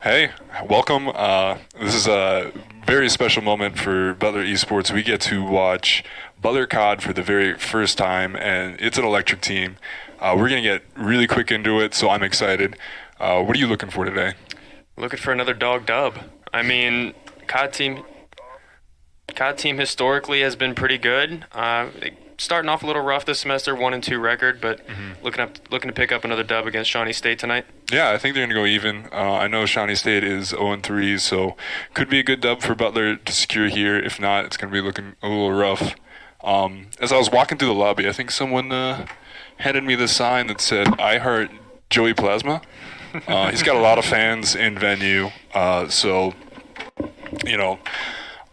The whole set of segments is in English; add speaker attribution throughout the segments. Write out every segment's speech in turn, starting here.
Speaker 1: Hey, welcome. This is a very special moment for Butler Esports. We get to watch Butler COD for the very first time, and it's an electric team. We're going to get really quick into it, so I'm excited. What are you looking for today?
Speaker 2: Looking for another dog dub. I mean, COD team, COD team historically has been pretty good. Starting off a little rough this semester, 1-2 record, but looking to pick up another dub against Shawnee State tonight.
Speaker 1: Yeah, I think they're going to go even. I know Shawnee State is 0-3, so could be a good dub for Butler to secure here. If not, it's going to be looking a little rough. As I was walking through the lobby, I think someone handed me this sign that said, "I heart Joey Plasma." He's got a lot of fans in venue, so you know,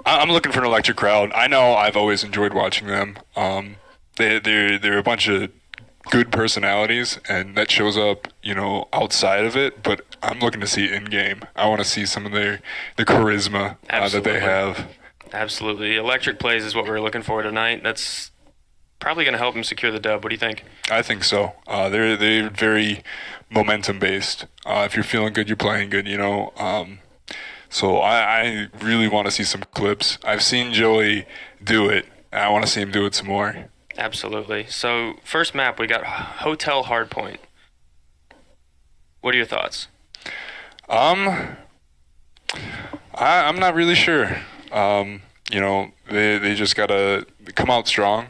Speaker 1: I'm looking for an electric crowd. I know I've always enjoyed watching them. They're a bunch of good personalities, and that shows up, outside of it. But I'm looking to see it in game. I want to see some of the charisma that they have.
Speaker 2: Absolutely. Electric plays is what we're looking for tonight. That's probably going to help them secure the dub. What do you think?
Speaker 1: I think so. They're very momentum based. If you're feeling good, you're playing good. So I really want to see some clips. I've seen Joey do it, and I want to see him do it some more.
Speaker 2: Absolutely. So first map, we got Hotel Hardpoint. What are your thoughts?
Speaker 1: I'm not really sure. They just gotta come out strong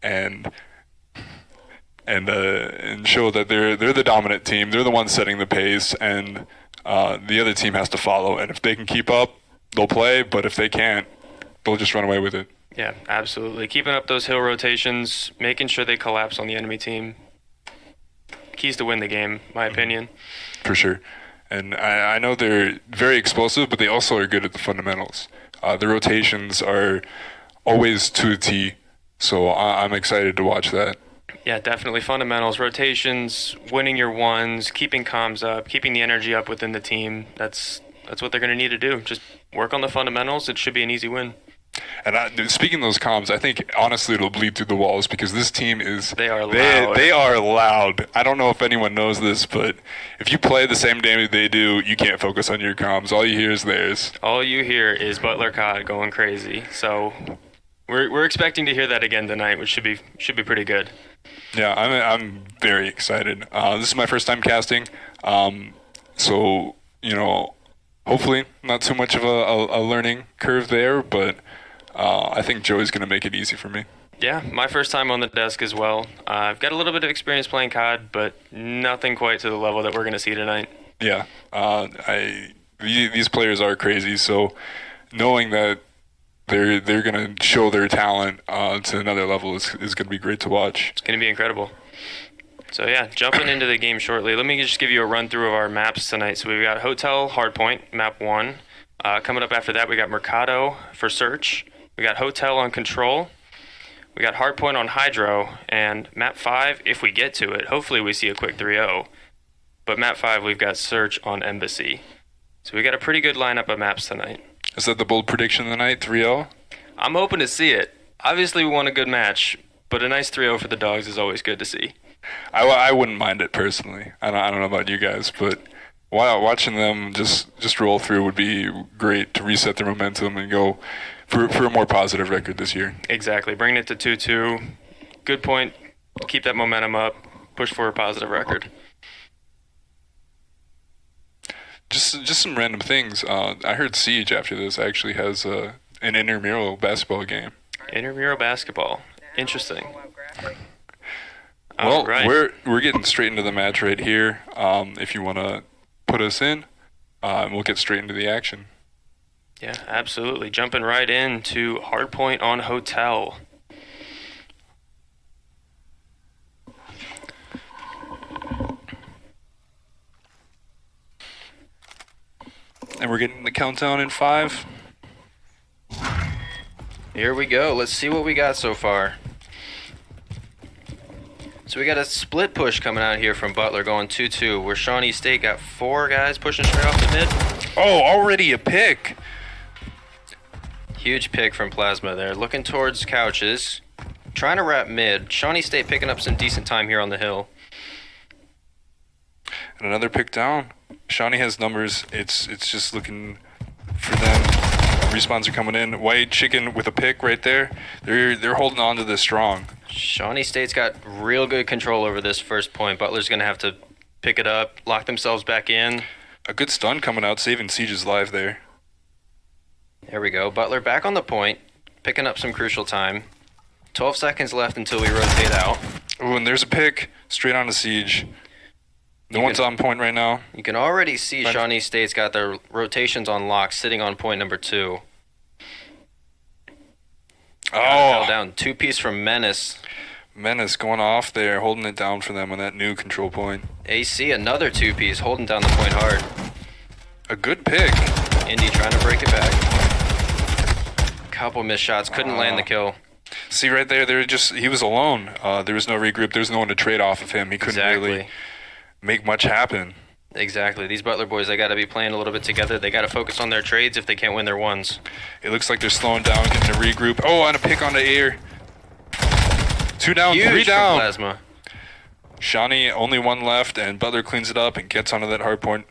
Speaker 1: and show that they're the dominant team. They're the ones setting the pace, and the other team has to follow. And if they can keep up, they'll play. But if they can't, they'll just run away with it.
Speaker 2: Yeah, absolutely. Keeping up those hill rotations, making sure they collapse on the enemy team. Keys to win the game, my opinion.
Speaker 1: For sure. And I know they're very explosive, but they also are good at the fundamentals. The rotations are always to the T, so I'm excited to watch that.
Speaker 2: Yeah, definitely. Fundamentals, rotations, winning your ones, keeping comms up, keeping the energy up within the team. That's what they're going to need to do. Just work on the fundamentals. It should be an easy win.
Speaker 1: And speaking of those comms, I think honestly it'll bleed through the walls because this team is
Speaker 2: they are loud.
Speaker 1: They are loud. I don't know if anyone knows this, but if you play the same game they do, you can't focus on your comms. All you hear is theirs.
Speaker 2: All you hear is Butler COD going crazy. So we're expecting to hear that again tonight, which should be pretty good.
Speaker 1: Yeah, I'm very excited. This is my first time casting, so hopefully not too much of a learning curve there, but I think Joey's going to make it easy for me.
Speaker 2: Yeah, my first time on the desk as well. I've got a little bit of experience playing COD, but nothing quite to the level that we're going to see tonight.
Speaker 1: Yeah, these players are crazy, so knowing that they're going to show their talent to another level is going to be great to watch.
Speaker 2: It's going to be incredible. So yeah, jumping into the game shortly, let me just give you a run through of our maps tonight. So we've got Hotel Hardpoint, map 1. Coming up after that, we got Mercado for Search. We got Hotel on Control. We got Hardpoint on Hydro. And map 5, if we get to it, hopefully we see a quick 3-0. But map 5, we've got Search on Embassy. So we got a pretty good lineup of maps tonight.
Speaker 1: Is that the bold prediction of the night, 3-0?
Speaker 2: I'm hoping to see it. Obviously, we won a good match, but a nice 3-0 for the Dogs is always good to see.
Speaker 1: I wouldn't mind it personally. I don't know about you guys, but watching them just roll through would be great to reset their momentum and go for a more positive record this year.
Speaker 2: Exactly. Bringing it to 2-2. Good point. Keep that momentum up. Push for a positive record.
Speaker 1: Just some random things. I heard Siege after this actually has an intramural basketball game.
Speaker 2: Intramural basketball. Interesting.
Speaker 1: Well,
Speaker 2: right.
Speaker 1: we're getting straight into the match right here. If you want to put us in, we'll get straight into the action.
Speaker 2: Yeah, absolutely. Jumping right into Hardpoint on Hotel.
Speaker 1: And we're getting the countdown in 5.
Speaker 3: Here we go. Let's see what we got so far. So we got a split push coming out here from Butler going 2-2, where Shawnee State got 4 guys pushing straight off the mid.
Speaker 1: Oh, already a pick.
Speaker 3: Huge pick from Plasma there. Looking towards couches. Trying to wrap mid. Shawnee State picking up some decent time here on the hill.
Speaker 1: And another pick down. Shawnee has numbers. It's just looking for them. Respawns are coming in. White Chicken with a pick right there. They're holding on to this strong.
Speaker 3: Shawnee State's got real good control over this first point. Butler's going to have to pick it up, lock themselves back in.
Speaker 1: A good stun coming out, saving Siege's live there.
Speaker 3: There we go. Butler back on the point, picking up some crucial time. 12 seconds left until we rotate out.
Speaker 1: Oh, and there's a pick straight onto Siege. No one's on point right now.
Speaker 3: You can already see Shawnee State's got their rotations on lock, sitting on point number 2.
Speaker 1: Oh,
Speaker 3: Down 2-piece from Menace.
Speaker 1: Menace going off there, holding it down for them on that new control point.
Speaker 3: AC, another 2-piece, holding down the point hard.
Speaker 1: A good pick.
Speaker 3: Indy trying to break it back. Couple missed shots, couldn't land the kill.
Speaker 1: See right there, he was alone. There was no regroup. There was no one to trade off of him. He couldn't really make much happen.
Speaker 3: Exactly. These Butler boys, they got to be playing a little bit together. They got to focus on their trades if they can't win their ones.
Speaker 1: It looks like they're slowing down, getting a regroup. Oh, and a pick on the air. 2 down,
Speaker 3: Huge
Speaker 1: 3 down.
Speaker 3: Plasma.
Speaker 1: Shawnee, only 1 left, and Butler cleans it up and gets onto that hard point.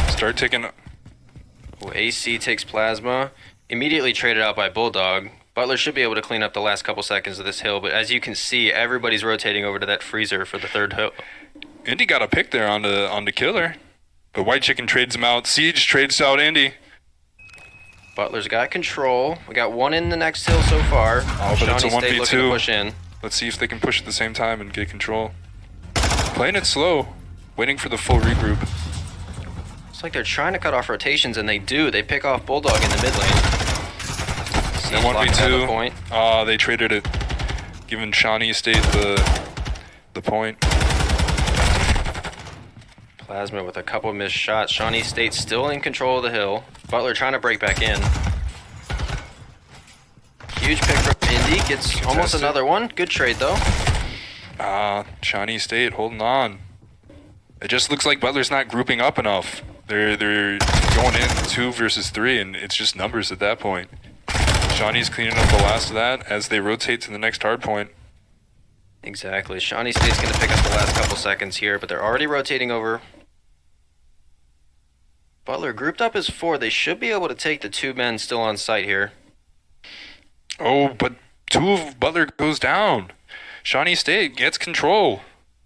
Speaker 1: Start taking...
Speaker 3: Oh, AC takes Plasma. Immediately traded out by Bulldog. Butler should be able to clean up the last couple seconds of this hill, but as you can see, everybody's rotating over to that freezer for the third hill.
Speaker 1: Indy got a pick there on the killer. But White Chicken trades him out. Siege trades out Indy.
Speaker 3: Butler's got control. We got 1 in the next hill so far.
Speaker 1: Oh, but
Speaker 3: Shawnee
Speaker 1: it's a
Speaker 3: State
Speaker 1: 1v2.
Speaker 3: looking to push in.
Speaker 1: Let's see if they can push at the same time and get control. Playing it slow. Waiting for the full regroup.
Speaker 3: It's like they're trying to cut off rotations, and they do. They pick off Bulldog in the mid lane.
Speaker 1: And 1v2. They traded it, giving Shawnee State the point.
Speaker 3: Plasma with a couple missed shots. Shawnee State still in control of the hill. Butler trying to break back in. Huge pick from Indy. Gets almost another one. Good trade, though.
Speaker 1: Shawnee State holding on. It just looks like Butler's not grouping up enough. They're going in 2 versus 3, and it's just numbers at that point. Shawnee's cleaning up the last of that as they rotate to the next hard point.
Speaker 3: Exactly. Shawnee State's going to pick up the last couple seconds here, but they're already rotating over. Butler grouped up as 4. They should be able to take the 2 men still on site here.
Speaker 1: Oh, but 2 of Butler goes down. Shawnee State gets control.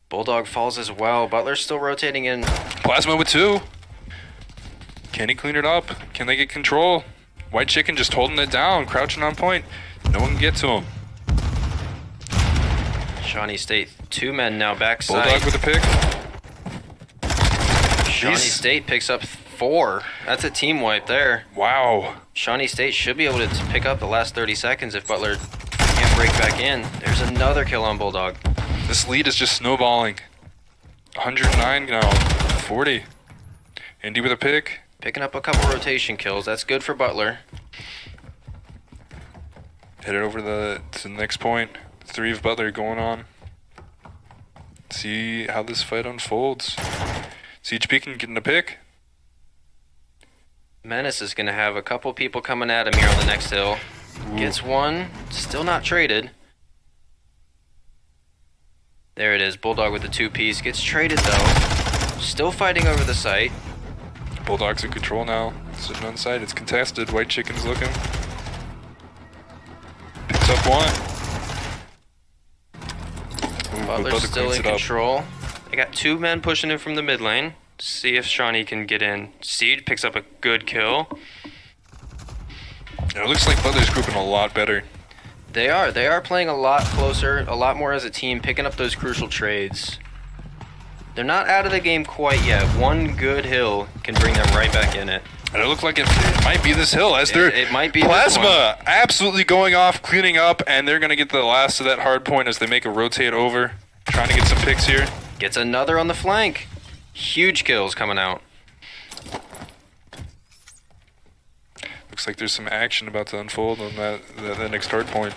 Speaker 3: Bulldog falls as well. Butler's still rotating in.
Speaker 1: Plasma with 2. Can he clean it up? Can they get control? White Chicken just holding it down, crouching on point. No one can get to him.
Speaker 3: Shawnee State, 2 men now backside.
Speaker 1: Bulldog with a pick.
Speaker 3: Shawnee State picks up 4. That's a team wipe there.
Speaker 1: Wow.
Speaker 3: Shawnee State should be able to pick up the last 30 seconds if Butler can't break back in. There's another kill on Bulldog.
Speaker 1: This lead is just snowballing. 109 now, 40. Indy with a pick.
Speaker 3: Picking up a couple rotation kills. That's good for Butler.
Speaker 1: Headed over to the next point. 3 of Butler going on. See how this fight unfolds. Siege Beacon getting a pick.
Speaker 3: Menace is going to have a couple people coming at him here on the next hill.
Speaker 1: Ooh.
Speaker 3: Gets 1. Still not traded. There it is. Bulldog with the 2-piece. Gets traded though. Still fighting over the site.
Speaker 1: Bulldog's in control now. Sitting on site. It's contested. White Chicken's looking. Picks up 1. Ooh,
Speaker 3: Butler's still in control. They got 2 men pushing in from the mid lane. See if Shawnee can get in. Siege picks up a good kill.
Speaker 1: It looks like Butler's grouping a lot better.
Speaker 3: They are playing a lot closer, a lot more as a team, picking up those crucial trades. They're not out of the game quite yet. 1 good hill can bring them right back in it.
Speaker 1: And it looked like it might be this hill as they're
Speaker 3: it might be
Speaker 1: Plasma absolutely going off, cleaning up, and they're going to get the last of that hard point as they make a rotate over. Trying to get some picks here.
Speaker 3: Gets another on the flank. Huge kills coming out.
Speaker 1: Looks like there's some action about to unfold on that next hard point.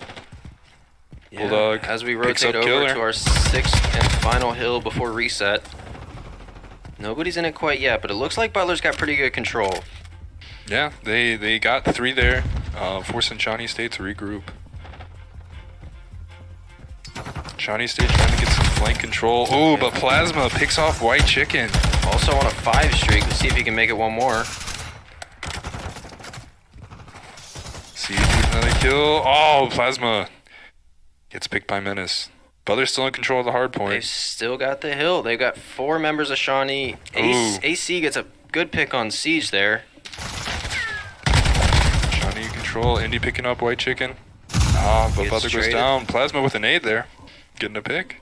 Speaker 3: Yeah,
Speaker 1: Bulldog
Speaker 3: as we
Speaker 1: picks
Speaker 3: rotate
Speaker 1: up
Speaker 3: over
Speaker 1: killer.
Speaker 3: to our 6th and final hill before reset. Nobody's in it quite yet, but it looks like Butler's got pretty good control.
Speaker 1: Yeah, they got 3 there, forcing Shawnee State to regroup. Shawnee State trying to get some flank control. Oh, but Plasma picks off White Chicken.
Speaker 3: Also on a 5 streak. Let's see if he can make it one more.
Speaker 1: See, another kill. Oh, Plasma gets picked by Menace. Butler's still in control of the hard
Speaker 3: They've
Speaker 1: point.
Speaker 3: still got the hill. They've got 4 members of Shawnee. AC gets a good pick on Siege there.
Speaker 1: Shawnee in control. Indy picking up White Chicken. But
Speaker 3: Gets
Speaker 1: Butler goes
Speaker 3: traded.
Speaker 1: down. Plasma with an aid there. Getting a pick.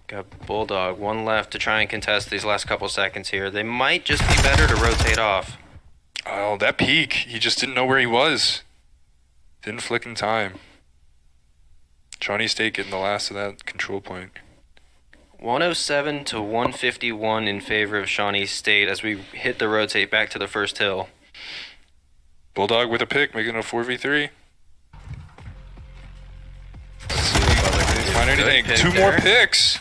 Speaker 3: Got Bulldog. 1 left to try and contest these last couple seconds here. They might just be better to rotate off.
Speaker 1: Oh, that peak. He just didn't know where he was. Didn't flick in time. Shawnee State getting the last of that control point.
Speaker 3: 107 to 151 in favor of Shawnee State as we hit the rotate back to the first hill.
Speaker 1: Bulldog with a pick, making it a 4v3.
Speaker 3: Let's see what Butler can do.
Speaker 1: Find
Speaker 3: Good
Speaker 1: anything.
Speaker 3: pick
Speaker 1: 2
Speaker 3: there.
Speaker 1: more picks.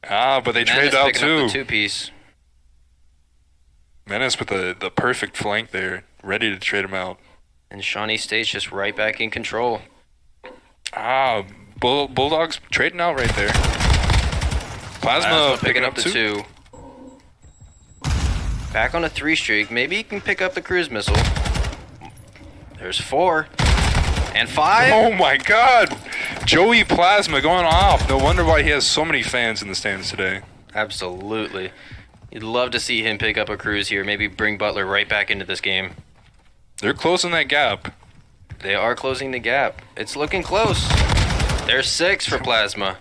Speaker 1: But they
Speaker 3: Menace
Speaker 1: traded out
Speaker 3: picking up
Speaker 1: too.
Speaker 3: the 2-piece.
Speaker 1: Menace with the perfect flank there, ready to trade him out.
Speaker 3: And Shawnee State's just right back in control.
Speaker 1: Bulldogs trading out right there. Plasma
Speaker 3: Picking up the 2. Back on a 3 streak. Maybe he can pick up the cruise missile. There's 4. And 5.
Speaker 1: Oh my god! Joey Plasma going off. No wonder why he has so many fans in the stands today.
Speaker 3: Absolutely. You'd love to see him pick up a cruise here. Maybe bring Butler right back into this game.
Speaker 1: They're closing that gap.
Speaker 3: They are closing the gap. It's looking close. There's 6 for Plasma.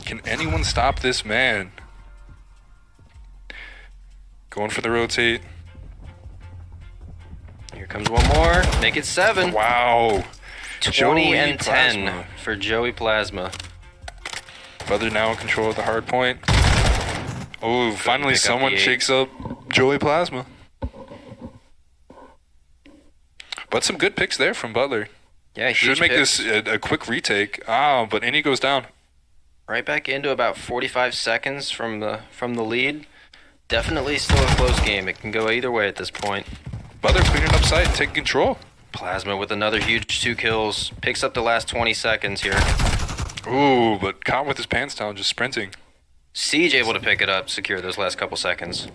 Speaker 1: Can anyone stop this man? Going for the rotate.
Speaker 3: Here comes one more. Make it 7.
Speaker 1: Wow.
Speaker 3: 20
Speaker 1: Joey
Speaker 3: and 10
Speaker 1: Plasma.
Speaker 3: for Joey Plasma.
Speaker 1: Butler now in control of the hard point. Oh, finally
Speaker 3: pick up
Speaker 1: someone
Speaker 3: the 8.
Speaker 1: shakes up Joey Plasma. But some good picks there from Butler.
Speaker 3: Yeah,
Speaker 1: Should
Speaker 3: huge
Speaker 1: make
Speaker 3: picks.
Speaker 1: this a quick retake. But Indy goes down.
Speaker 3: Right back into about 45 seconds from the lead. Definitely still a close game. It can go either way at this point.
Speaker 1: Butler cleaning up sight and taking control.
Speaker 3: Plasma with another huge 2 kills. Picks up the last 20 seconds here.
Speaker 1: Ooh, but caught with his pants down, just sprinting.
Speaker 3: Siege able to pick it up, secure those last couple seconds.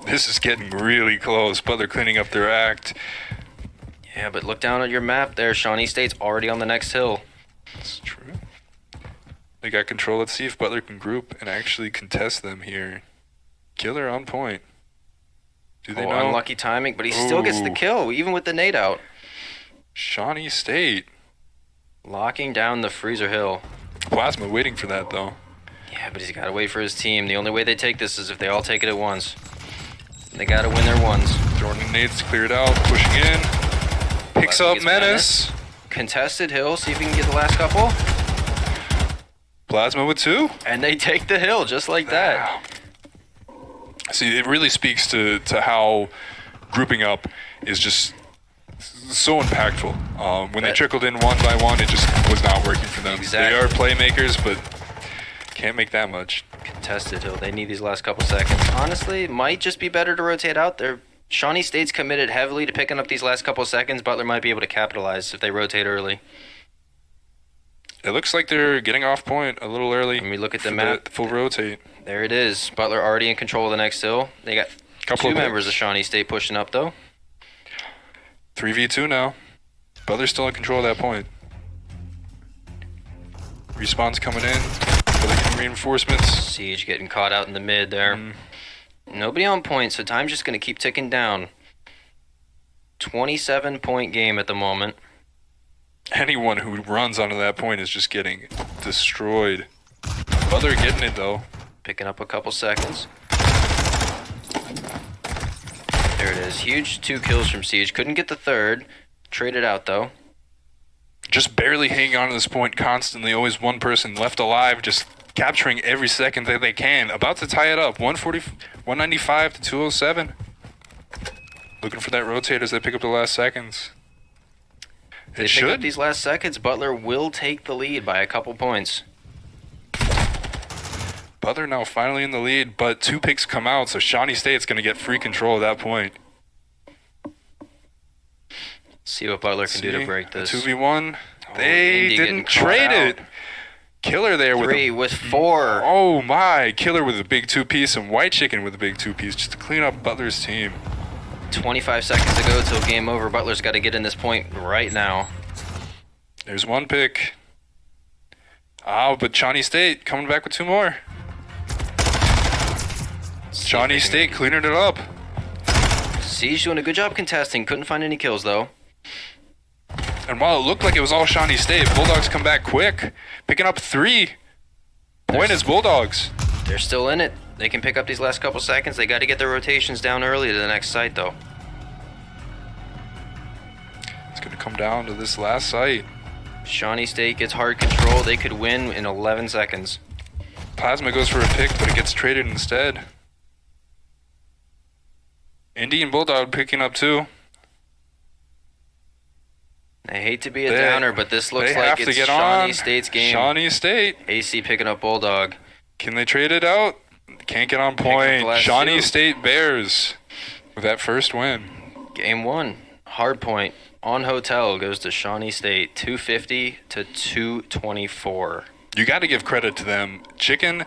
Speaker 1: This is getting really close. Butler cleaning up their act.
Speaker 3: Yeah, but look down at your map there. Shawnee State's already on the next hill.
Speaker 1: That's true. They got control. Let's see if Butler can group and actually contest them here. Killer on point. Do they know?
Speaker 3: Unlucky timing, but he still gets the
Speaker 1: Ooh.
Speaker 3: kill, even with the nade out.
Speaker 1: Shawnee State.
Speaker 3: Locking down the Freezer Hill.
Speaker 1: Plasma waiting for that, though.
Speaker 3: Yeah, but he's got to wait for his team. The only way they take this is if they all take it at once. They got to win their ones.
Speaker 1: Jordan Nate's cleared out, pushing in. Picks
Speaker 3: Plasma
Speaker 1: up
Speaker 3: gets
Speaker 1: Menace.
Speaker 3: Contested hill, see if he can get the last couple.
Speaker 1: Plasma with 2.
Speaker 3: And they take the hill just like that.
Speaker 1: See, it really speaks to how grouping up is just so impactful. When they trickled in one by one, it just was not working for them.
Speaker 3: Exactly.
Speaker 1: They are playmakers, but can't make that much.
Speaker 3: Contested hill, they need these last couple seconds. Honestly, it might just be better to rotate out. Shawnee State's committed heavily to picking up these last couple seconds. Butler might be able to capitalize if they rotate early.
Speaker 1: It looks like they're getting off point a little early.
Speaker 3: When we look at the
Speaker 1: for
Speaker 3: map.
Speaker 1: full rotate.
Speaker 3: There it is. Butler already in control of the next hill. They got
Speaker 1: Couple
Speaker 3: 2
Speaker 1: of
Speaker 3: members of
Speaker 1: picks.
Speaker 3: Shawnee State pushing up, though.
Speaker 1: 3v2 now. Butler's still in control of that point. Respawn's coming in. Butler getting reinforcements.
Speaker 3: Siege getting caught out in the mid there. Nobody on point, so time's just going to keep ticking down. 27-point game at the moment.
Speaker 1: Anyone who runs onto that point is just getting destroyed. Butler getting it, though.
Speaker 3: Picking up a couple seconds. There it is. Huge 2 kills from Siege. Couldn't get the 3rd. Traded out, though.
Speaker 1: Just barely hanging on to this point constantly. Always one person left alive, just capturing every second that they can. About to tie it up. 195 to 207. Looking for that rotate as they pick up the last seconds.
Speaker 3: They
Speaker 1: It
Speaker 3: pick up
Speaker 1: should.
Speaker 3: these last seconds. Butler will take the lead by a couple points.
Speaker 1: Butler now finally in the lead, but 2 picks come out, so Shawnee State's going to get free control at that point.
Speaker 3: See what Butler can do to break this.
Speaker 1: 2v1.
Speaker 3: Oh,
Speaker 1: They
Speaker 3: Indy getting
Speaker 1: didn't
Speaker 3: caught
Speaker 1: trade
Speaker 3: out.
Speaker 1: it. Killer there with
Speaker 3: 3 with 4.
Speaker 1: Oh my! Killer with a big 2-piece and White Chicken with a big 2-piece just to clean up Butler's team.
Speaker 3: 25 seconds to go till game over. Butler's got to get in this point right now.
Speaker 1: There's one pick. Oh, but Shawnee State coming back with 2 more. Shawnee State cleaning it up.
Speaker 3: Siege doing a good job contesting. Couldn't find any kills, though.
Speaker 1: And while it looked like it was all Shawnee State, Bulldogs come back quick, picking up 3. Point is Bulldogs.
Speaker 3: They're still in it. They can pick up these last couple seconds. They got to get their rotations down early to the next site, though.
Speaker 1: It's going to come down to this last site.
Speaker 3: Shawnee State gets hard control. They could win in 11 seconds.
Speaker 1: Plasma goes for a pick, but it gets traded instead. Indy and Bulldog picking up 2.
Speaker 3: I hate to be a downer, but this looks like it's Shawnee State's game.
Speaker 1: Shawnee State.
Speaker 3: AC picking up Bulldog.
Speaker 1: Can they trade it out? Can't get on point. Shawnee
Speaker 3: 2.
Speaker 1: State Bears with that first win.
Speaker 3: Game 1. Hard point on Hotel goes to Shawnee State. 250 to 224.
Speaker 1: You got to give credit to them. Chicken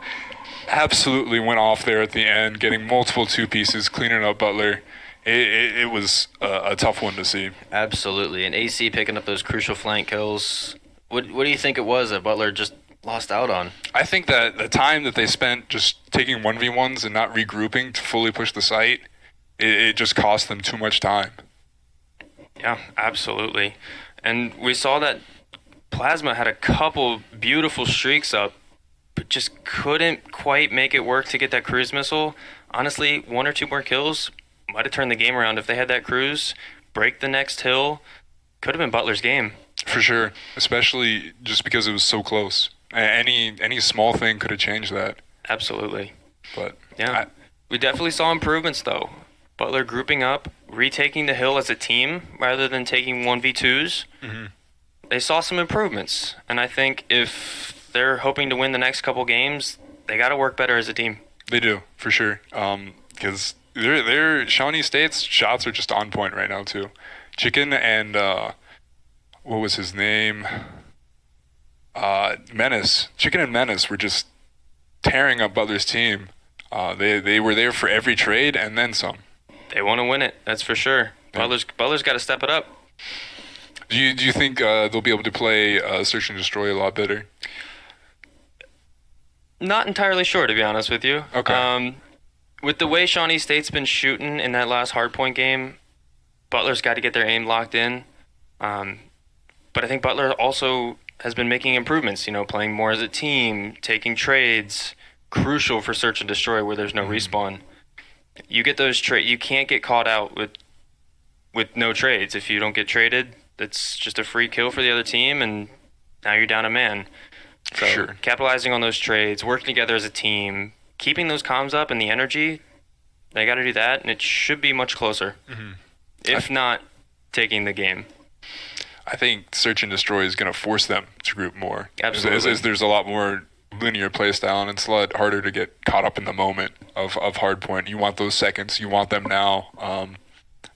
Speaker 1: absolutely went off there at the end, getting multiple 2-pieces, cleaning up Butler. It was a tough one to see.
Speaker 3: Absolutely. And AC picking up those crucial flank kills. What do you think it was that Butler just lost out on?
Speaker 1: I think that the time that they spent just taking 1v1s and not regrouping to fully push the site, it just cost them too much time.
Speaker 2: Yeah, absolutely. And we saw that Plasma had a couple beautiful streaks up, but just couldn't quite make it work to get that cruise missile. Honestly, 1 or 2 more kills might have turned the game around. If they had that cruise, break the next hill, could have been Butler's game.
Speaker 1: For sure, especially just because it was so close. Any small thing could have changed that.
Speaker 2: Absolutely.
Speaker 1: But
Speaker 2: yeah, we definitely saw improvements though. Butler grouping up, retaking the hill as a team rather than taking 1v2s. Mm-hmm. They saw some improvements, and I think if they're hoping to win the next couple games, they got to work better as a team.
Speaker 1: They do, for sure. Because their Shawnee State's shots are just on point right now too. Chicken and what was his name? Menace. Chicken and Menace were just tearing up Butler's team. They were there for every trade and then some.
Speaker 2: They want to win it, that's for sure.
Speaker 1: Yeah.
Speaker 2: Butler's got to step it up.
Speaker 1: Do you think they'll be able to play Search and Destroy a lot better?
Speaker 2: Not entirely sure, to be honest with you.
Speaker 1: Okay.
Speaker 2: With the way Shawnee State's been shooting in that last hardpoint game, Butler's got to get their aim locked in. But I think Butler also has been making improvements, playing more as a team, taking trades, crucial for Search and Destroy where there's no respawn. You get those you can't get caught out with no trades. If you don't get traded, that's just a free kill for the other team, and now you're down a man. So
Speaker 1: sure.
Speaker 2: Capitalizing on those trades, working together as a team, keeping those comms up and the energy, they got to do that, and it should be much closer. Mm-hmm. If not taking the game.
Speaker 1: I think Search and Destroy is going to force them to group more.
Speaker 2: Absolutely.
Speaker 1: As there's a lot more linear play style, and it's a lot harder to get caught up in the moment of hardpoint. You want those seconds. You want them now.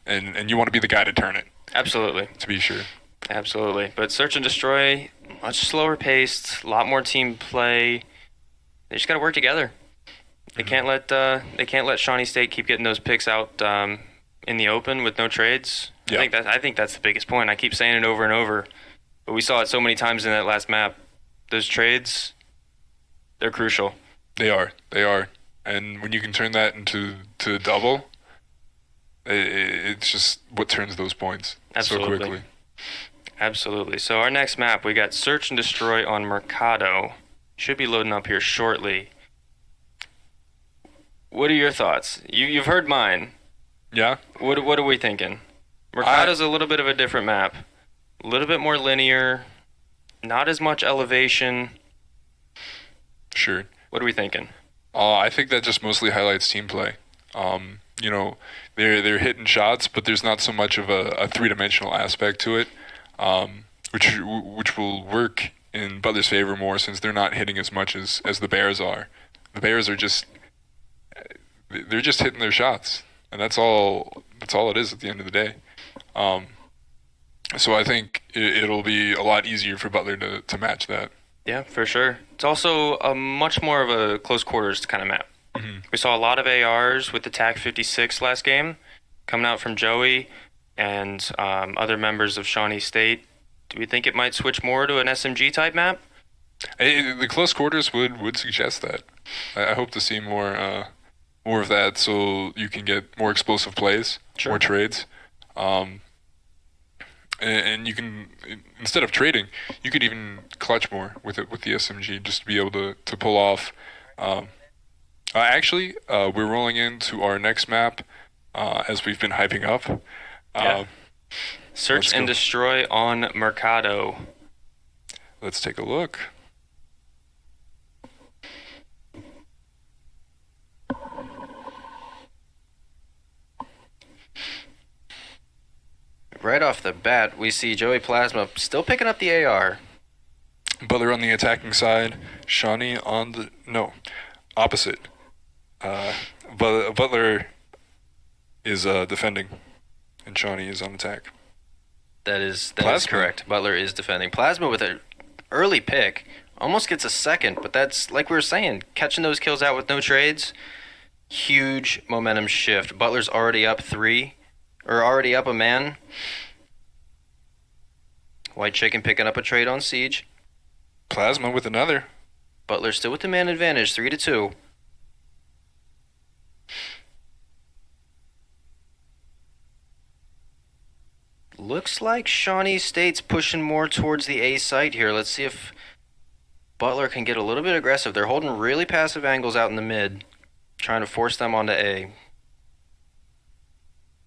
Speaker 1: And you want to be the guy to turn it.
Speaker 2: Absolutely.
Speaker 1: To be sure.
Speaker 2: Absolutely. But Search and Destroy, much slower paced, a lot more team play. They just got to work together. They can't let Shawnee State keep getting those picks out in the open with no trades.
Speaker 1: Yeah.
Speaker 2: I think that's the biggest point. I keep saying it over and over, but we saw it so many times in that last map. Those trades, they're crucial.
Speaker 1: They are. And when you can turn that into a double, it's just what turns those points so quickly.
Speaker 2: Absolutely. So our next map, we got Search and Destroy on Mercado. Should be loading up here shortly. What are your thoughts? You've heard mine.
Speaker 1: Yeah.
Speaker 2: What are we thinking? Mercado's a little bit of a different map. A little bit more linear. Not as much elevation.
Speaker 1: Sure.
Speaker 2: What are we thinking?
Speaker 1: I think that just mostly highlights team play. They're hitting shots, but there's not so much of a three-dimensional aspect to it, which will work in Butler's favor more since they're not hitting as much as the Bears are. The Bears are just hitting their shots, and that's all it is at the end of the day. So I think it'll be a lot easier for Butler to match that.
Speaker 2: Yeah, for sure. It's also a much more of a close quarters kind of map. We saw a lot of ARs with the TAC 56 last game coming out from Joey and other members of Shawnee State. Do we think it might switch more to an SMG type map?
Speaker 1: The close quarters would suggest that. I hope to see more of that, so you can get more explosive plays,
Speaker 2: Sure.
Speaker 1: more trades, and you can, instead of trading, you could even clutch more with it with the SMG, just to be able to pull off. Actually, we're rolling into our next map, as we've been hyping up.
Speaker 2: Yeah. Search
Speaker 1: let's
Speaker 2: and
Speaker 1: go.
Speaker 2: destroy on Mercado.
Speaker 1: Let's take a look.
Speaker 3: Right off the bat, we see Joey Plasma still picking up the AR.
Speaker 1: Butler on the attacking side, Shawnee on the opposite. Butler is defending, and Shawnee is on attack.
Speaker 3: That is
Speaker 1: Plasma.
Speaker 3: correct. Butler is defending. Plasma with an early pick. Almost gets a second, but that's, like we were saying, catching those kills out with no trades. Huge momentum shift. Butler's already up already up a man. White Chicken picking up a trade on Siege.
Speaker 1: Plasma with another.
Speaker 3: Butler still with the man advantage, 3-2. Looks like Shawnee State's pushing more towards the A site here. Let's see if Butler can get a little bit aggressive. They're holding really passive angles out in the mid, trying to force them onto A.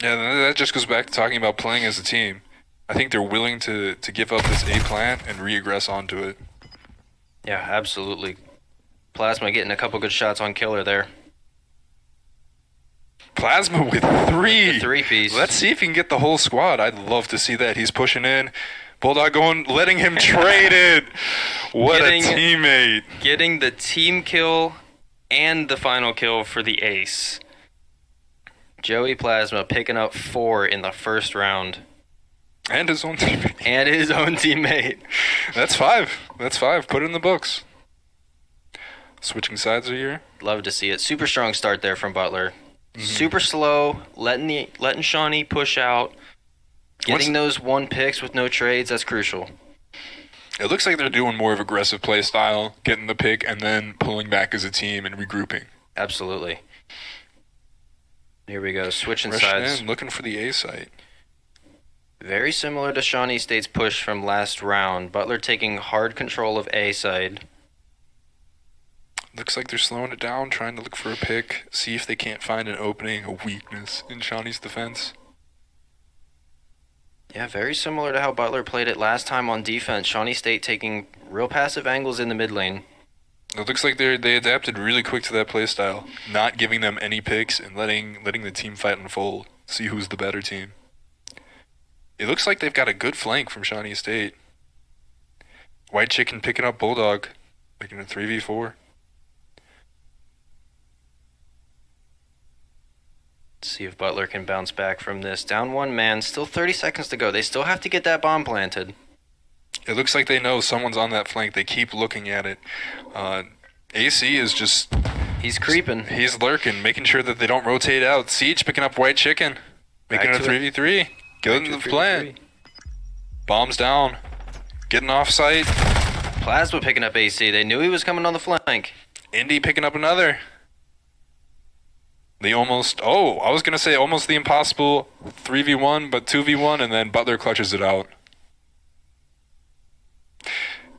Speaker 1: Yeah, that just goes back to talking about playing as a team. I think they're willing to give up this A plant and re-aggress onto it.
Speaker 3: Yeah, absolutely. Plasma getting a couple good shots on Killer there.
Speaker 1: Plasma with three.
Speaker 3: The three-piece.
Speaker 1: Let's see if he can get the whole squad. I'd love to see that. He's pushing in. Bulldog going, letting him trade it. What a teammate.
Speaker 3: Getting the team kill and the final kill for the ace. Joey Plasma picking up 4 in the first round.
Speaker 1: And his own teammate.
Speaker 3: And his own teammate.
Speaker 1: That's 5. That's 5. Put it in the books. Switching sides here.
Speaker 3: Love to see it. Super strong start there from Butler. Super slow, letting Shawnee push out. Getting those 1 picks with no trades, that's crucial.
Speaker 1: It looks like they're doing more of aggressive play style, getting the pick and then pulling back as a team and regrouping.
Speaker 3: Absolutely. Here we go, switching
Speaker 1: Rushing
Speaker 3: sides.
Speaker 1: in, looking for the A site.
Speaker 3: Very similar to Shawnee State's push from last round. Butler taking hard control of A side.
Speaker 1: Looks like they're slowing it down, trying to look for a pick, see if they can't find an opening, a weakness in Shawnee's defense.
Speaker 3: Yeah, very similar to how Butler played it last time on defense. Shawnee State taking real passive angles in the mid lane.
Speaker 1: It looks like they adapted really quick to that play style, not giving them any picks and letting the team fight unfold, see who's the better team. It looks like they've got a good flank from Shawnee State. White Chicken picking up Bulldog, making a 3v4.
Speaker 3: See if Butler can bounce back from this. Down 1 man, still 30 seconds to go. They still have to get that bomb planted.
Speaker 1: It looks like they know someone's on that flank. They keep looking at it. AC is just...
Speaker 3: He's creeping.
Speaker 1: He's lurking, making sure that they don't rotate out. Siege picking up White Chicken, making it a 3v3. Good in the plan. Bombs down. Getting off site.
Speaker 3: Plasma picking up AC. They knew he was coming on the flank.
Speaker 1: Indy picking up another. I was going to say almost the impossible 3v1, but 2v1, and then Butler clutches it out.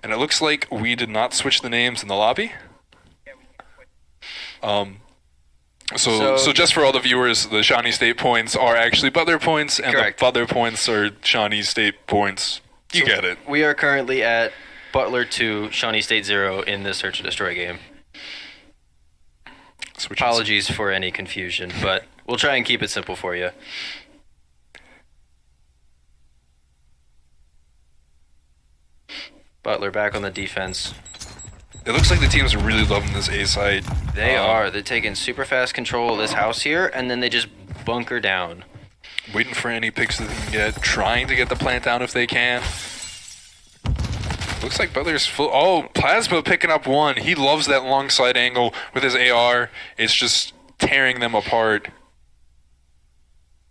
Speaker 1: And it looks like we did not switch the names in the lobby. So just for all the viewers, the Shawnee State points are actually Butler points, and
Speaker 3: Correct.
Speaker 1: the Butler points are Shawnee State points. You get it.
Speaker 3: We are currently at Butler 2, Shawnee State 0 in this Search and Destroy game. Apologies for any confusion, but we'll try and keep it simple for you. Butler back on the defense.
Speaker 1: It looks like the teams are really loving this A side.
Speaker 3: They are. They're taking super fast control of this house here, and then they just bunker down.
Speaker 1: Waiting for any picks that they can get. Trying to get the plant down if they can. Looks like Butler's full. Oh, Plasma picking up one. He loves that long side angle with his AR. It's just tearing them apart.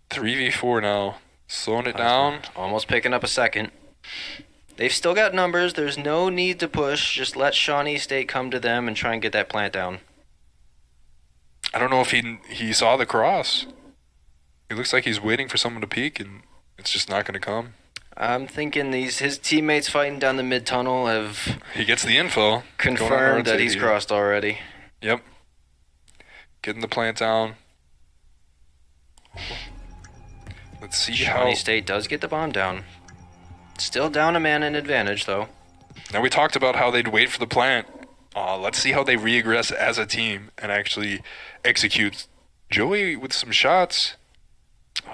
Speaker 1: 3v4 now. Slowing it down.
Speaker 3: Almost picking up a second. They've still got numbers. There's no need to push. Just let Shawnee State come to them and try and get that plant down.
Speaker 1: I don't know if he saw the cross. It looks like he's waiting for someone to peek, and it's just not going to come.
Speaker 3: I'm thinking his teammates fighting down the mid-tunnel have
Speaker 1: He gets the info.
Speaker 3: confirmed that he's crossed already.
Speaker 1: Yep. Getting the plant down. Let's see
Speaker 3: Shawnee State does get the bomb down. Still down a man in advantage, though.
Speaker 1: Now, we talked about how they'd wait for the plant. Let's see how they regress as a team and actually execute. Joey with some shots.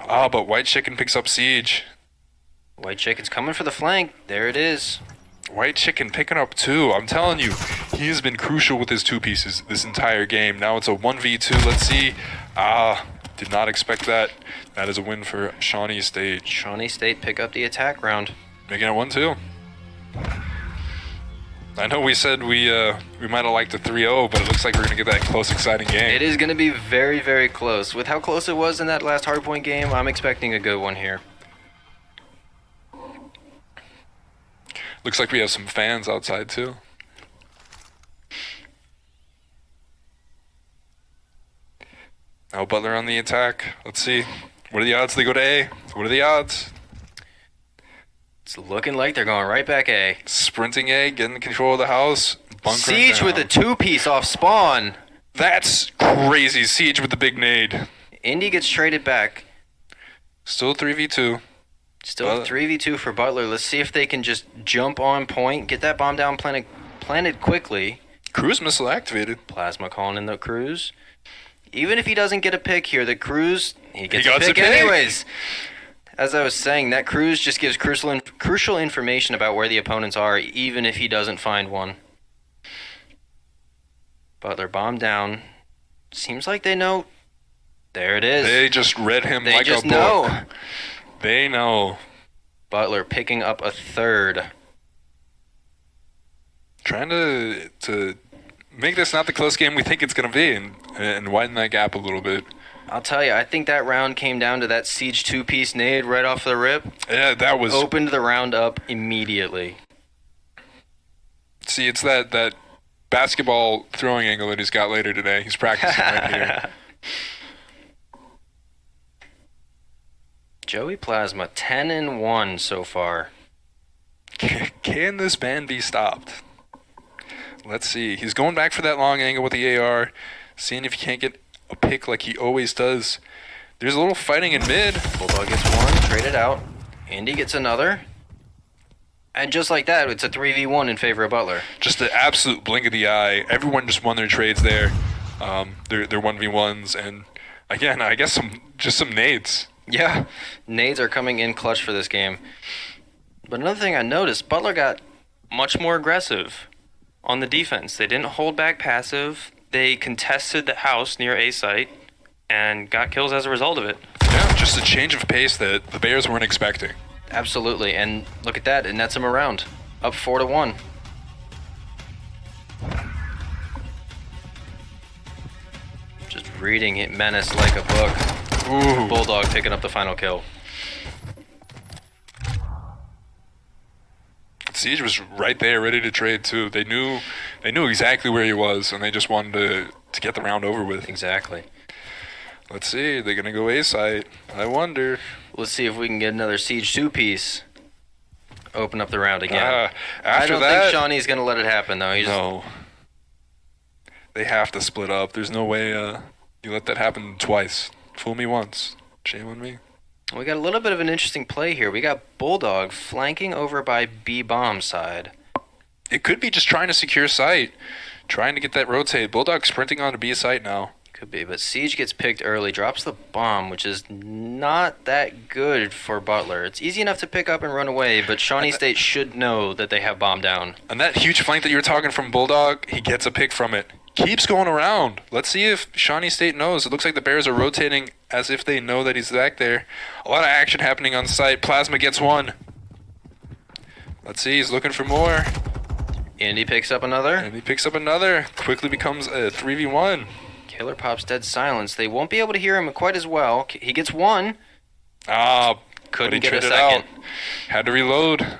Speaker 1: But White Chicken picks up Siege.
Speaker 3: White Chicken's coming for the flank. There it is.
Speaker 1: White Chicken picking up 2. I'm telling you, he has been crucial with his 2 pieces this entire game. Now it's a 1v2. Let's see. Did not expect that. That is a win for Shawnee State.
Speaker 3: Shawnee State pick up the attack round.
Speaker 1: Making it 1-2. I know we said we might have liked the 3-0, but it looks like we're going to get that close, exciting game.
Speaker 3: It is going to be very, very close. With how close it was in that last hardpoint game, I'm expecting a good one here.
Speaker 1: Looks like we have some fans outside, too. Now Butler on the attack. Let's see. What are the odds they go to A? What are the odds?
Speaker 3: It's looking like they're going right back A.
Speaker 1: Sprinting A, getting control of the house. Bunkering
Speaker 3: Siege
Speaker 1: down.
Speaker 3: with a 2-piece off spawn.
Speaker 1: That's crazy. Siege with the big nade.
Speaker 3: Indy gets traded back.
Speaker 1: Still 3v2.
Speaker 3: Still 3v2 for Butler. Let's see if they can just jump on point, get that bomb down planted quickly.
Speaker 1: Cruise missile activated.
Speaker 3: Plasma calling in the Cruise. Even if he doesn't get a pick here, the Cruise, he gets a
Speaker 1: got
Speaker 3: pick
Speaker 1: the pick.
Speaker 3: anyways. As I was saying, that Cruise just gives crucial information about where the opponents are, even if he doesn't find one. Butler bomb down. Seems like they know. There it is.
Speaker 1: They just read him
Speaker 3: They
Speaker 1: like
Speaker 3: just
Speaker 1: a book.
Speaker 3: know.
Speaker 1: They know.
Speaker 3: Butler picking up a third.
Speaker 1: Trying to make this not the close game we think it's going to be and widen that gap a little bit.
Speaker 3: I'll tell you, I think that round came down to that Siege 2-piece nade right off the rip.
Speaker 1: Yeah, that was...
Speaker 3: Opened the round up immediately.
Speaker 1: See, it's that basketball throwing angle that he's got later today. He's practicing right here.
Speaker 3: Joey Plasma, 10-1 so far.
Speaker 1: Can this man be stopped? Let's see. He's going back for that long angle with the AR, seeing if he can't get a pick like he always does. There's a little fighting in mid.
Speaker 3: Bulldog gets one, traded out. Indy gets another. And just like that, it's a 3v1 in favor of Butler.
Speaker 1: Just the absolute blink of the eye. Everyone just won their trades there. They're 1v1s, and again, I guess some nades.
Speaker 3: Yeah, nades are coming in clutch for this game. But another thing I noticed, Butler got
Speaker 2: Much more aggressive on the defense. They didn't hold back passive. They contested the house near A site and got kills as a result of it.
Speaker 1: Yeah, just a change of pace that the Bears weren't expecting.
Speaker 3: absolutely, and look at that, it nets them around. Up 4-1. Just reading it Menace like a book.
Speaker 1: Ooh.
Speaker 3: Bulldog picking up the final kill.
Speaker 1: Siege was right there, ready to trade too. They knew exactly where he was, and they just wanted to get the round over with.
Speaker 3: Exactly.
Speaker 1: Let's see, they're gonna go A site. I wonder.
Speaker 3: Let's see if we can get another Siege 2-piece. Open up the round again. I
Speaker 1: After
Speaker 3: don't
Speaker 1: that,
Speaker 3: think Shawnee's going to let it happen, though.
Speaker 1: no. They have to split up. There's no way you let that happen twice. Fool me once, shame on me.
Speaker 3: We got a little bit of an interesting play here. We got Bulldog flanking over by B-bomb side.
Speaker 1: It could be just trying to secure site, trying to get that rotate. Bulldog sprinting onto B site now.
Speaker 3: Could be, but Siege gets picked early, drops the bomb, which is not that good for Butler. It's easy enough to pick up and run away, but Shawnee State should know that they have bomb down.
Speaker 1: And that huge flank that you were talking from Bulldog, he gets a pick from it. Keeps going around. Let's see if Shawnee State knows. It looks like the Bears are rotating as if they know that he's back there. A lot of action happening on site. Plasma gets one. Let's see, he's looking for more.
Speaker 3: Andy picks up another.
Speaker 1: And he picks up another. Quickly becomes a 3v1.
Speaker 3: Killer pops dead silence. They won't be able to hear him quite as well. He gets one.
Speaker 1: But
Speaker 3: Couldn't
Speaker 1: he
Speaker 3: get a
Speaker 1: traded
Speaker 3: second.
Speaker 1: out. Had to reload.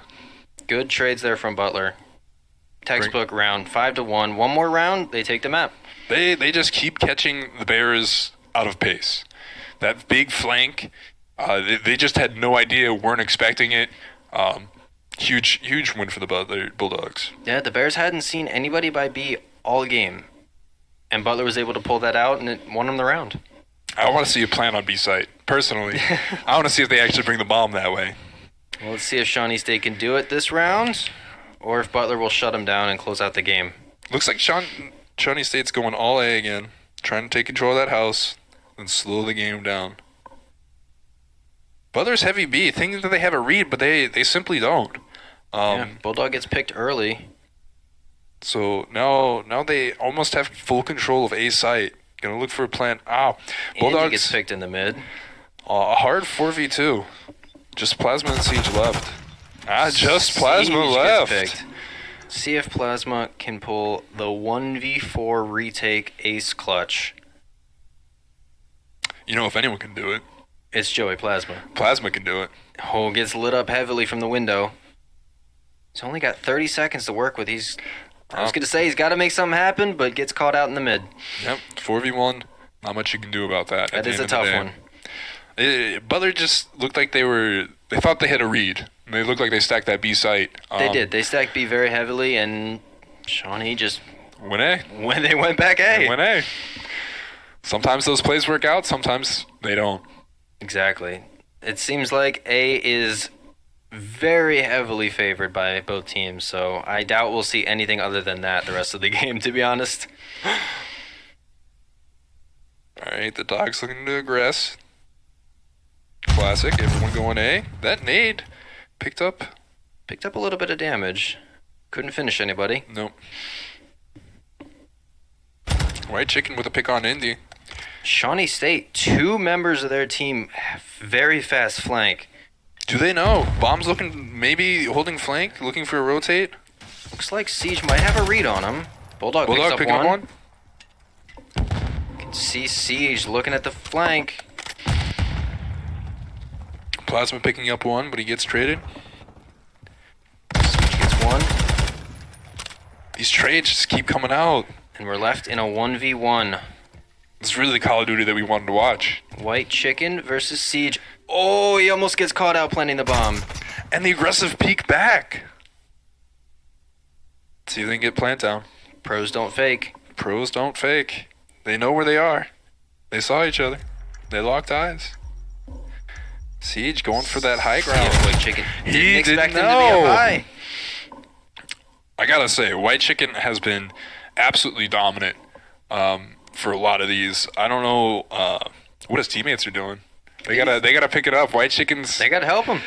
Speaker 3: Good trades there from Butler. Textbook round, 5-1. One more round, they take the map.
Speaker 1: They just keep catching the Bears out of pace. That big flank, they just had no idea, weren't expecting it. Huge win for the Butler Bulldogs.
Speaker 3: Yeah, the Bears hadn't seen anybody by B all game. And Butler was able to pull that out, and it won them the round.
Speaker 1: I want to see a plan on B site, personally. I want to see if they actually bring the bomb that way.
Speaker 3: Well, let's see if Shawnee State can do it this round, or if Butler will shut them down and close out the game.
Speaker 1: Looks like Shawnee State's going all A again, trying to take control of that house and slow the game down. Butler's heavy B, thinking that they have a read, but they simply don't.
Speaker 3: Bulldog gets picked early.
Speaker 1: So now they almost have full control of A site. Gonna look for a plan.
Speaker 3: Andy
Speaker 1: Bulldogs
Speaker 3: gets picked in the mid.
Speaker 1: a hard 4v2. Just Plasma and Siege left. Just Plasma
Speaker 3: Siege
Speaker 1: left.
Speaker 3: gets picked. See if Plasma can pull the 1v4 retake ace clutch.
Speaker 1: You know, if anyone can do it,
Speaker 3: It's Joey Plasma.
Speaker 1: Plasma can do it.
Speaker 3: Oh, gets lit up heavily from the window. He's only got 30 seconds to work with. I was going to say he's got to make something happen, but gets caught out in the mid.
Speaker 1: Yep, 4v1. Not much you can do about that.
Speaker 3: That is a tough one.
Speaker 1: Butler just looked like they thought they had a read. They looked like they stacked that B site.
Speaker 3: They did. They stacked B very heavily, and Shawnee just
Speaker 1: Win A.
Speaker 3: when they went back A.
Speaker 1: Win A. Sometimes those plays work out, sometimes they don't.
Speaker 3: Exactly. It seems like A is very heavily favored by both teams, so I doubt we'll see anything other than that the rest of the game, to be honest.
Speaker 1: Alright, the Dogs looking to aggress. Classic, everyone going A. That nade picked up.
Speaker 3: Picked up a little bit of damage. Couldn't finish anybody.
Speaker 1: Nope. White Chicken with a pick on Indy.
Speaker 3: Shawnee State, 2 members of their team, very fast flank.
Speaker 1: Do they know? Bomb's looking, maybe holding flank, looking for a rotate.
Speaker 3: Looks like Siege might have a read on him. Bulldog picks up
Speaker 1: picking
Speaker 3: one.
Speaker 1: up one.
Speaker 3: Can see Siege looking at the flank.
Speaker 1: Plasma picking up one, but he gets traded.
Speaker 3: Siege gets one.
Speaker 1: These trades just keep coming out.
Speaker 3: And we're left in a 1v1.
Speaker 1: It's really the Call of Duty that we wanted to watch.
Speaker 3: White Chicken versus Siege. Oh, he almost gets caught out planting the bomb.
Speaker 1: And the aggressive peek back. See if they can get plant down.
Speaker 3: Pros don't fake.
Speaker 1: Pros don't fake. They know where they are. They saw each other. They locked eyes. Siege going for that high ground.
Speaker 3: Yeah, White Chicken.
Speaker 1: He
Speaker 3: Didn't expect
Speaker 1: didn't
Speaker 3: him to be
Speaker 1: know.
Speaker 3: up high.
Speaker 1: I gotta say, White Chicken has been absolutely dominant for a lot of these. I don't know what his teammates are doing. They gotta pick it up. White Chicken's
Speaker 3: They got to help him.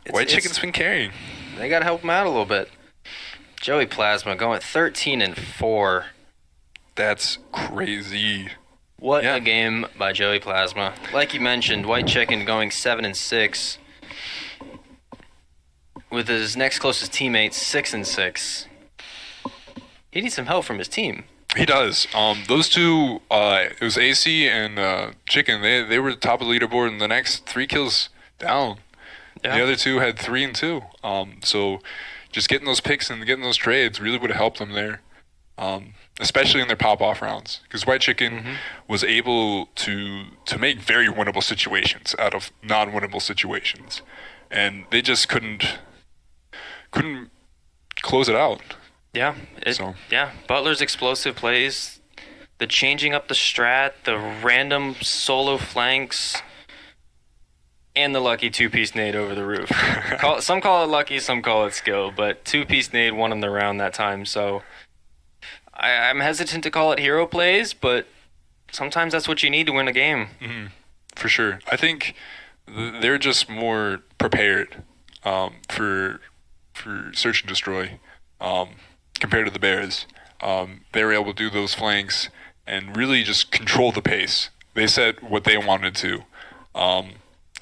Speaker 1: Chicken's been carrying.
Speaker 3: They got to help him out a little bit. Joey Plasma going 13-4.
Speaker 1: That's crazy.
Speaker 3: What
Speaker 1: Yeah.
Speaker 3: a game by Joey Plasma. Like you mentioned, White Chicken going 7-6. With his next closest teammate 6-6. He needs some help from his team.
Speaker 1: He does. Those two, it was AC and Chicken. They were the top of the leaderboard, and the next 3 kills down.
Speaker 3: Yeah.
Speaker 1: The other 2 had 3 and 2. So just getting those picks and getting those trades really would have helped them there, especially in their pop-off rounds. Because White Chicken was able to make very winnable situations out of non-winnable situations, and they just couldn't close it out.
Speaker 2: Yeah, Butler's explosive plays, the changing up the strat, the random solo flanks, and the lucky 2-piece nade over the roof. Some call it lucky, some call it skill, but 2-piece nade won them the round that time. So I'm hesitant to call it hero plays, but sometimes that's what you need to win a game.
Speaker 1: Mm-hmm. For sure. I think they're just more prepared for search and destroy. Compared to the Bears, they were able to do those flanks and really just control the pace. They said what they wanted to, and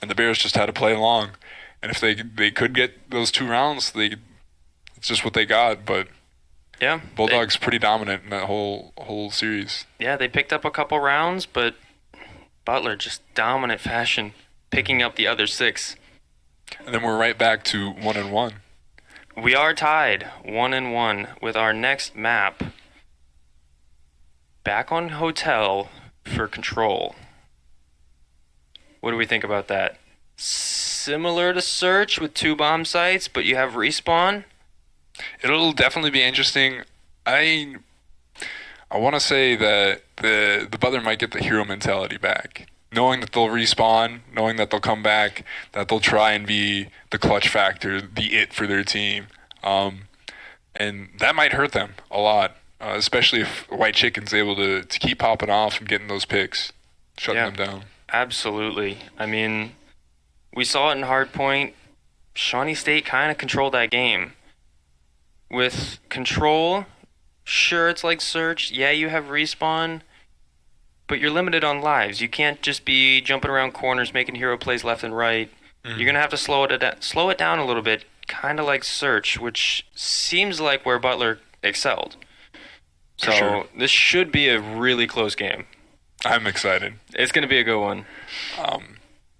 Speaker 1: the Bears just had to play along. And if they could get those 2 rounds, it's just what they got. But
Speaker 2: Yeah.
Speaker 1: Bulldogs pretty dominant in that whole series.
Speaker 2: Yeah, they picked up a couple rounds, but Butler just dominant fashion, picking up the other 6.
Speaker 1: And then we're right back to 1-1.
Speaker 2: We are tied 1-1 with our next map. Back on Hotel for Control. What do we think about that? Similar to Search with 2 bomb sites, but you have respawn.
Speaker 1: It'll definitely be interesting. I want to say that the Butler might get the hero mentality back. Knowing that they'll respawn, knowing that they'll come back, that they'll try and be the clutch factor, the it for their team. And that might hurt them a lot, especially if White Chicken's able to keep popping off and getting those picks, shutting them down.
Speaker 2: Absolutely. I mean, we saw it in Hardpoint. Shawnee State kind of controlled that game. With Control, sure, it's like Search. Yeah, you have respawn, but you're limited on lives. You can't just be jumping around corners, making hero plays left and right. You're going to have to slow it down a little bit, kind of like Search, which seems like where Butler excelled. So
Speaker 1: sure.
Speaker 2: This should be a really close game.
Speaker 1: I'm excited.
Speaker 2: It's going to be a good one.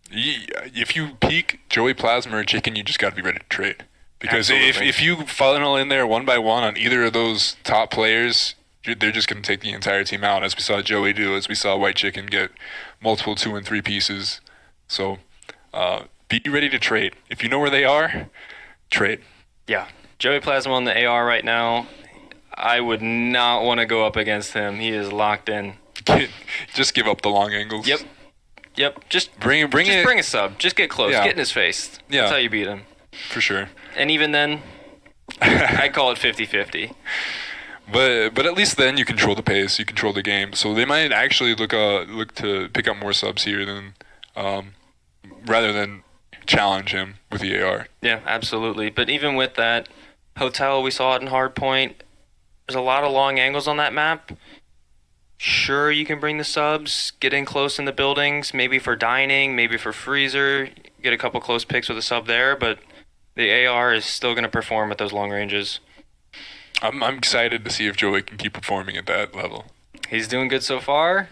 Speaker 1: If you peak Joey Plasma or Chicken, you just got to be ready to trade. Because
Speaker 2: Absolutely.
Speaker 1: if you funnel in there one by one on either of those top players, they're just going to take the entire team out, as we saw Joey do, as we saw White Chicken get multiple 2 and 3 pieces. So be ready to trade. If you know where they are, trade.
Speaker 2: Yeah. Joey Plasma on the AR right now. I would not want to go up against him. He is locked in.
Speaker 1: Just give up the long angles.
Speaker 2: Yep. Just
Speaker 1: bring
Speaker 2: a sub. Just get close.
Speaker 1: Yeah.
Speaker 2: Get in his face.
Speaker 1: Yeah.
Speaker 2: That's how you beat him.
Speaker 1: For sure.
Speaker 2: And even then, I call it 50-50.
Speaker 1: But at least then you control the pace, you control the game. So they might actually look to pick up more subs here than rather than challenge him with the AR.
Speaker 2: Yeah, absolutely. But even with that, Hotel, we saw it in Hardpoint. There's a lot of long angles on that map. Sure, you can bring the subs, get in close in the buildings, maybe for dining, maybe for freezer, get a couple close picks with a sub there, but the AR is still going to perform at those long ranges.
Speaker 1: I'm excited to see if Joey can keep performing at that level.
Speaker 2: He's doing good so far.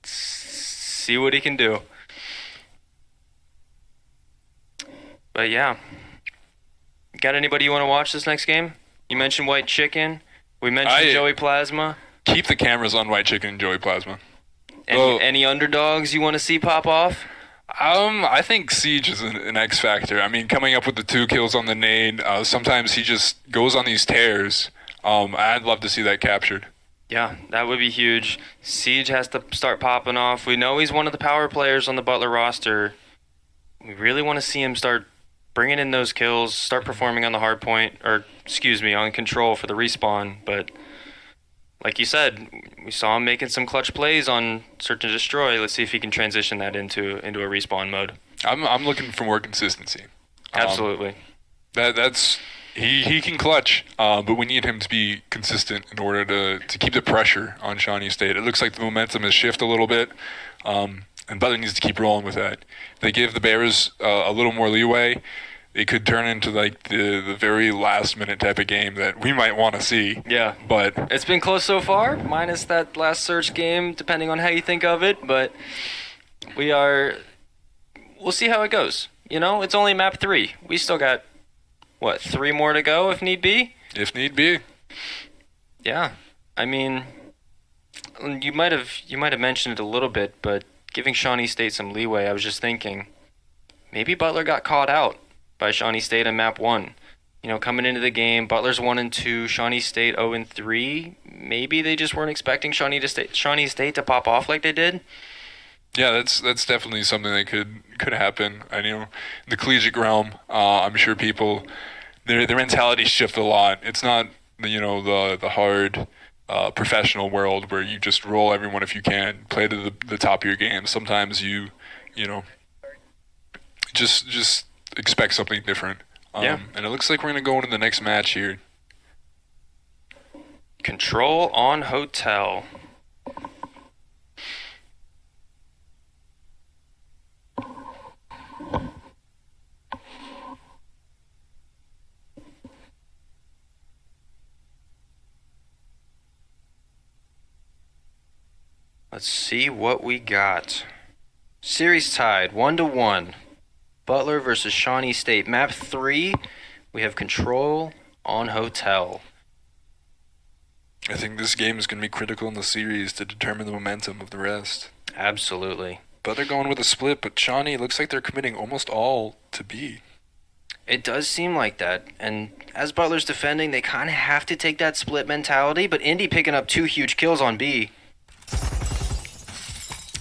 Speaker 2: See what he can do. But yeah. Got anybody you want to watch this next game? You mentioned White Chicken. We mentioned Joey Plasma.
Speaker 1: Keep the cameras on White Chicken and Joey Plasma.
Speaker 2: Any underdogs you want to see pop off?
Speaker 1: I think Siege is an X factor. I mean, coming up with the 2 kills on the nade, sometimes he just goes on these tears. I'd love to see that captured.
Speaker 2: Yeah, that would be huge. Siege has to start popping off. We know he's one of the power players on the Butler roster. We really want to see him start bringing in those kills, start performing on the on Control for the respawn. But like you said, we saw him making some clutch plays on Search and Destroy. Let's see if he can transition that into a respawn mode.
Speaker 1: I'm looking for more consistency.
Speaker 2: Absolutely.
Speaker 1: That's he can clutch, but we need him to be consistent in order to keep the pressure on Shawnee State. It looks like the momentum has shifted a little bit, and Butler needs to keep rolling with that. If they give the Bears a little more leeway, it could turn into like the very last minute type of game that we might want to see.
Speaker 2: Yeah.
Speaker 1: But
Speaker 2: it's been close so far, minus that last Search game, depending on how you think of it. But we'll see how it goes. You know, it's only map 3. We still got, 3 more to go if need be?
Speaker 1: If need be.
Speaker 2: Yeah. I mean, you might have mentioned it a little bit, but giving Shawnee State some leeway, I was just thinking, maybe Butler got caught out by Shawnee State in map 1. You know, coming into the game, Butler's 1-2, Shawnee State 0-3. Maybe they just weren't expecting Shawnee State to pop off like they did.
Speaker 1: Yeah, that's definitely something that could happen. I know in the collegiate realm, I'm sure people their mentality shift a lot. It's not the hard professional world where you just roll everyone if you can, play to the top of your game. Sometimes you just expect something different.
Speaker 2: Yeah.
Speaker 1: And it looks like we're going to go into the next match here.
Speaker 2: Control on Hotel.
Speaker 3: Let's see what we got. Series tied 1-1. Butler versus Shawnee State. Map 3, we have control on hotel.
Speaker 1: I think this game is going to be critical in the series to determine the momentum of the rest.
Speaker 3: Absolutely.
Speaker 1: But they're going with a split, but Shawnee looks like they're committing almost all to B.
Speaker 3: It does seem like that. And as Butler's defending, they kind of have to take that split mentality. But Indy picking up 2 huge kills on B.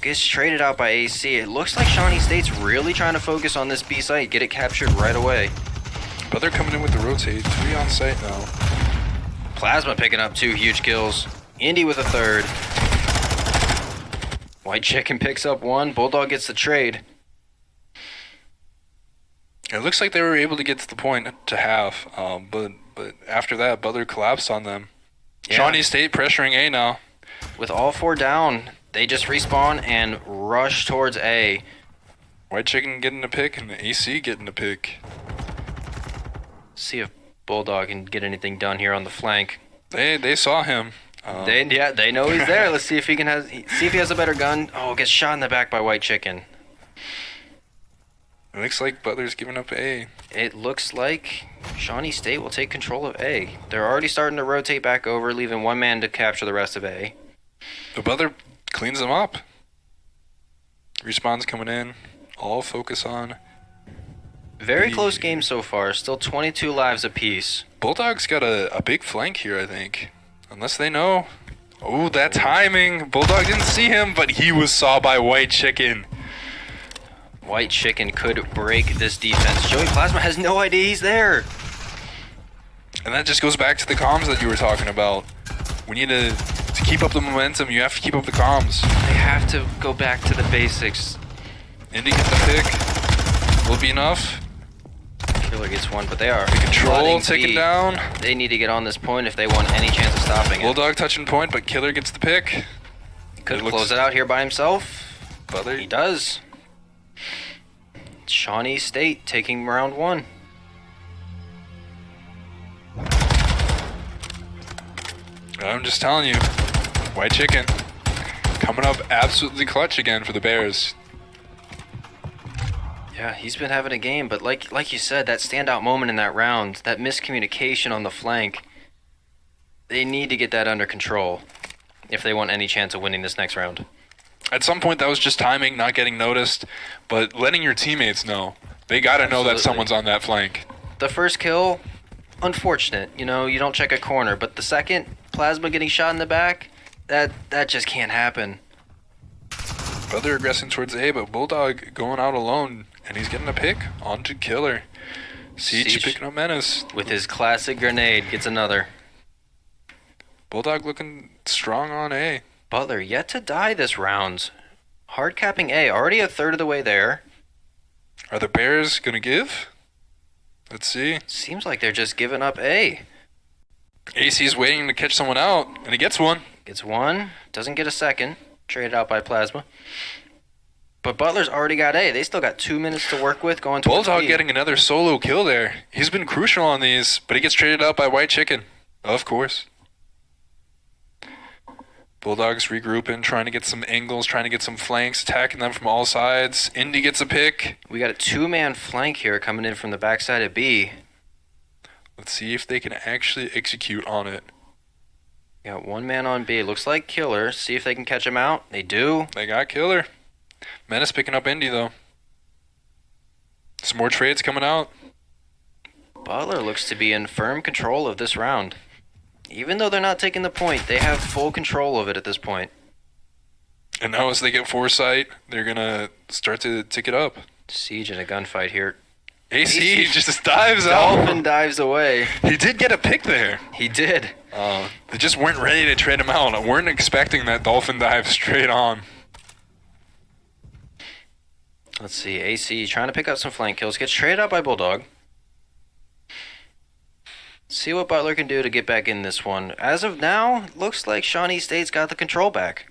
Speaker 3: Gets traded out by AC. It looks like Shawnee State's really trying to focus on this B site, get it captured right away.
Speaker 1: But they're coming in with the rotate. 3 on site now.
Speaker 3: Plasma picking up 2 huge kills. Indy with a 3rd. White Chicken picks up 1. Bulldog gets the trade.
Speaker 1: It looks like they were able to get to the point to half, but after that, Butler collapsed on them.
Speaker 3: Yeah.
Speaker 1: Shawnee State pressuring A now.
Speaker 3: With all 4 down, they just respawn and rush towards A.
Speaker 1: White Chicken getting a pick and AC getting a pick.
Speaker 3: See if Bulldog can get anything done here on the flank.
Speaker 1: They saw him.
Speaker 3: They know he's there. Let's see if he has a better gun. Oh, gets shot in the back by White Chicken.
Speaker 1: It looks like Butler's giving up A.
Speaker 3: It looks like Shawnee State will take control of A. They're already starting to rotate back over, leaving 1 man to capture the rest of A.
Speaker 1: But Butler cleans them up. Respawn's coming in. All focus on.
Speaker 3: Very close game so far. Still 22 lives apiece.
Speaker 1: Bulldog's got a big flank here, I think. Unless they know. Oh, that timing. Bulldog didn't see him, but he was saw by White Chicken.
Speaker 3: White Chicken could break this defense. Joey Plasma has no idea he's there.
Speaker 1: And that just goes back to the comms that you were talking about. We need to keep up the momentum. You have to keep up the comms.
Speaker 3: They have to go back to the basics.
Speaker 1: Indy gets the pick. Will it be enough?
Speaker 3: Killer gets 1, but they are
Speaker 1: Control
Speaker 3: flooding
Speaker 1: taken
Speaker 3: B.
Speaker 1: down.
Speaker 3: They need to get on this point if they want any chance of stopping it.
Speaker 1: Bulldog touching point, but Killer gets the pick.
Speaker 3: Could close it out here by himself.
Speaker 1: Butler.
Speaker 3: He does. Shawnee State taking round 1.
Speaker 1: I'm just telling you, White Chicken coming up absolutely clutch again for the Bears.
Speaker 3: Yeah, he's been having a game, but like you said, that standout moment in that round, that miscommunication on the flank, they need to get that under control if they want any chance of winning this next round.
Speaker 1: At some point, that was just timing, not getting noticed, but letting your teammates know. They got to know that someone's on that flank.
Speaker 3: The first kill, unfortunate. You know, you don't check a corner, but the second, Plasma getting shot in the back, that just can't happen.
Speaker 1: Butler aggressing towards A, but Bulldog going out alone, and he's getting a pick onto Killer. Siege picking up Menace.
Speaker 3: With his classic grenade, gets another.
Speaker 1: Bulldog looking strong on A.
Speaker 3: Butler yet to die this round. Hard capping A, already a 1/3 of the way there.
Speaker 1: Are the Bears going to give? Let's see.
Speaker 3: Seems like they're just giving up A.
Speaker 1: AC's waiting to catch someone out, and he gets one.
Speaker 3: Gets 1, doesn't get a second. Traded out by Plasma. But Butler's already got A. They still got 2 minutes to work with going towards
Speaker 1: Bulldog
Speaker 3: B.
Speaker 1: getting another solo kill there. He's been crucial on these, but he gets traded out by White Chicken. Of course. Bulldogs regrouping, trying to get some angles, trying to get some flanks, attacking them from all sides. Indy gets a pick.
Speaker 3: We got a 2-man flank here coming in from the backside of B.
Speaker 1: Let's see if they can actually execute on it.
Speaker 3: Got 1 man on B. Looks like Killer. See if they can catch him out. They do.
Speaker 1: They got Killer. Menace picking up Indy, though. Some more trades coming out.
Speaker 3: Butler looks to be in firm control of this round. Even though they're not taking the point, they have full control of it at this point.
Speaker 1: And now as they get foresight, they're going to start to tick it up.
Speaker 3: Siege in a gunfight here.
Speaker 1: AC just dives out.
Speaker 3: Dolphin dives away.
Speaker 1: He did get a pick there.
Speaker 3: He did.
Speaker 1: They just weren't ready to trade him out. I weren't expecting that Dolphin dive straight on.
Speaker 3: Let's see. AC trying to pick up some flank kills. Gets traded out by Bulldog. See what Butler can do to get back in this one. As of now, looks like Shawnee State's got the control back.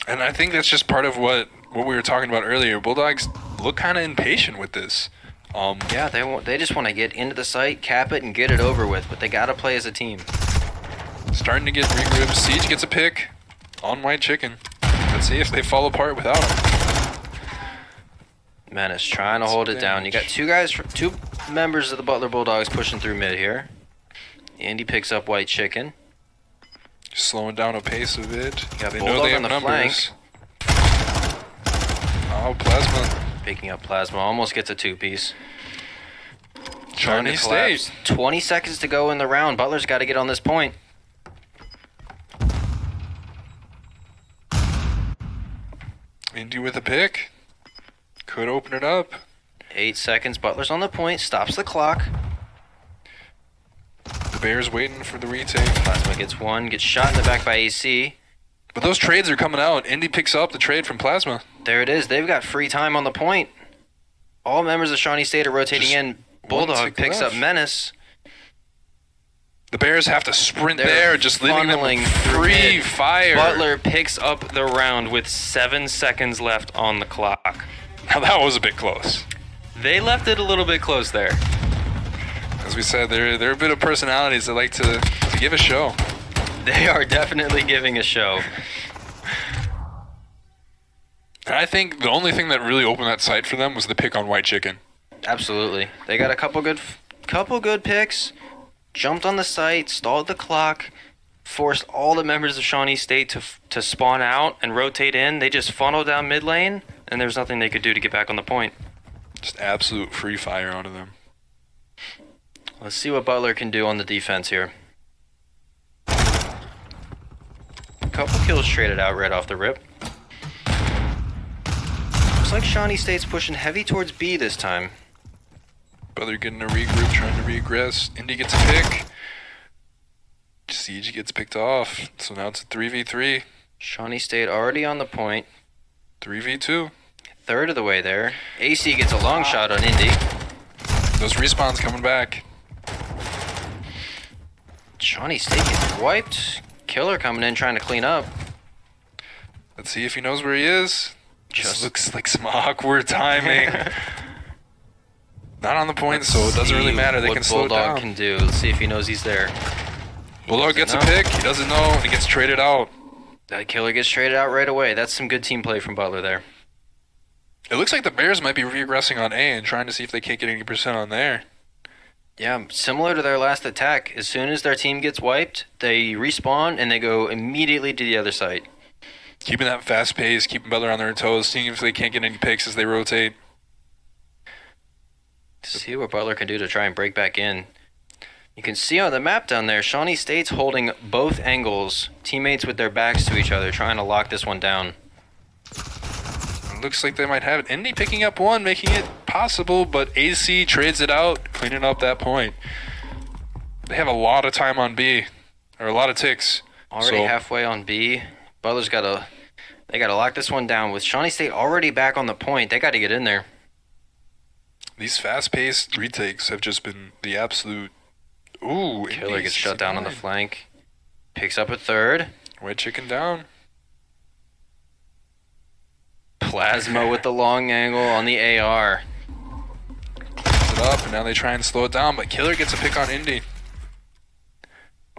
Speaker 1: And I think that's just part of what we were talking about earlier. Bulldogs look kind of impatient with this.
Speaker 3: Yeah, they just want to get into the site, cap it, and get it over with. But they got to play as a team.
Speaker 1: Starting to get regrouped. Siege gets a pick. on White Chicken. Let's see if they fall apart without him.
Speaker 3: Menace trying to hold it down. You got two members of the Butler Bulldogs pushing through mid here. Indy picks up White Chicken.
Speaker 1: Slowing down a pace a bit.
Speaker 3: Got
Speaker 1: They
Speaker 3: Bulldog
Speaker 1: know they
Speaker 3: on
Speaker 1: have
Speaker 3: the
Speaker 1: numbers. Oh, Plasma.
Speaker 3: Picking up Plasma. Almost gets a two-piece.
Speaker 1: Shawnee State.
Speaker 3: 20 seconds to go in the round. Butler's got to get on this point.
Speaker 1: Indy with a pick. Could open it up.
Speaker 3: 8 seconds. Butler's on the point. Stops the clock.
Speaker 1: The Bears waiting for the retake.
Speaker 3: Plasma gets one. Gets shot in the back by AC.
Speaker 1: But those trades are coming out. Indy picks up the trade from Plasma.
Speaker 3: There it is. They've got free time on the point. All members of Shawnee State are rotating
Speaker 1: Just
Speaker 3: in. Bulldog
Speaker 1: tick
Speaker 3: picks
Speaker 1: left.
Speaker 3: up Menace.
Speaker 1: The Bears have to sprint
Speaker 3: They're
Speaker 1: there, just leaving them
Speaker 3: funneling
Speaker 1: with
Speaker 3: through
Speaker 1: free
Speaker 3: mid.
Speaker 1: fire.
Speaker 2: Butler picks up the round with 7 seconds left on the clock.
Speaker 1: Now that was a bit close.
Speaker 2: They left it a little bit close there.
Speaker 1: As we said, they're a bit of personalities that like to give a show.
Speaker 3: They are definitely giving a show.
Speaker 1: And I think the only thing that really opened that sight for them was the pick on White Chicken.
Speaker 3: Absolutely. They got a couple good picks. Jumped on the site, stalled the clock, forced all the members of Shawnee State to spawn out and rotate in. They just funneled down mid lane, and there's nothing they could do to get back on the point.
Speaker 1: Just absolute free fire onto them.
Speaker 3: Let's see what Butler can do on the defense here. Couple kills traded out right off the rip. Looks like Shawnee State's pushing heavy towards B this time.
Speaker 1: Butler getting a regroup, trying to regress. Indy gets a pick. Siege gets picked off. So now it's a 3v3.
Speaker 3: Shawnee State already on the point.
Speaker 1: 3v2.
Speaker 3: Third of the way there. AC gets a long shot on Indy.
Speaker 1: Those respawns coming back.
Speaker 3: Shawnee State gets wiped. Killer coming in trying to clean up.
Speaker 1: Let's see if he knows where he is. Just
Speaker 3: Just-
Speaker 1: looks like some awkward timing. Not on the point, so it doesn't really matter. They
Speaker 3: what
Speaker 1: can slow it
Speaker 3: Bulldog
Speaker 1: down.
Speaker 3: can do. Let's see if he knows he's there.
Speaker 1: Bulldog gets a
Speaker 3: doesn't know.
Speaker 1: pick. He doesn't know, and he gets traded out.
Speaker 3: That killer gets traded out right away. That's some good team play from Butler there.
Speaker 1: It looks like the Bears might be regressing on A and trying to see if they can't get any percent on there.
Speaker 3: Yeah, similar to their last attack. As soon as their team gets wiped, they respawn and they go immediately to the other site.
Speaker 1: Keeping that fast pace, keeping Butler on their toes, seeing if they can't get any picks as they rotate.
Speaker 3: See what Butler can do to try and break back in. You can see on the map down there, Shawnee State's holding both angles, teammates with their backs to each other, trying to lock this one down.
Speaker 1: It looks like they might have it. Indy picking up one, making it possible, but AC trades it out, cleaning up that point. They have a lot of time on B, or a lot of ticks.
Speaker 3: Already
Speaker 1: So-
Speaker 3: halfway on B. Butler's they gotta lock this one down. With Shawnee State already back on the point, they gotta get in there.
Speaker 1: These fast-paced retakes have just been the absolute. Ooh,
Speaker 3: Killer
Speaker 1: Indy
Speaker 3: gets shut down on the
Speaker 1: 69.
Speaker 3: flank. Picks up a third.
Speaker 1: White Chicken down.
Speaker 3: Plasma with the long angle on the AR.
Speaker 1: Cleans it up, and now they try and slow it down, but Killer gets a pick on Indy.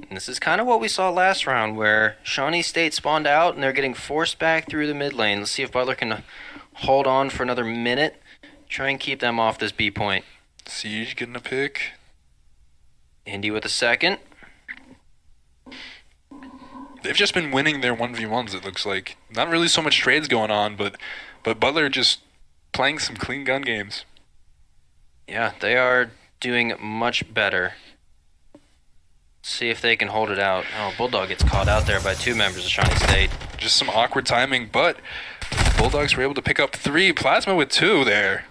Speaker 3: And this is kind of what we saw last round, where Shawnee State spawned out and they're getting forced back through the mid lane. Let's see if Butler can hold on for another minute. Try and keep them off this B point.
Speaker 1: Siege getting a pick.
Speaker 3: Indy with a second.
Speaker 1: They've just been winning their 1v1s, it looks like. Not really so much trades going on, but Butler just playing some clean gun games.
Speaker 3: Yeah, they are doing much better. See if they can hold it out. Oh, Bulldog gets caught out there by two members of Shawnee State.
Speaker 1: Just some awkward timing, but Bulldogs were able to pick up 3. Plasma with 2 there.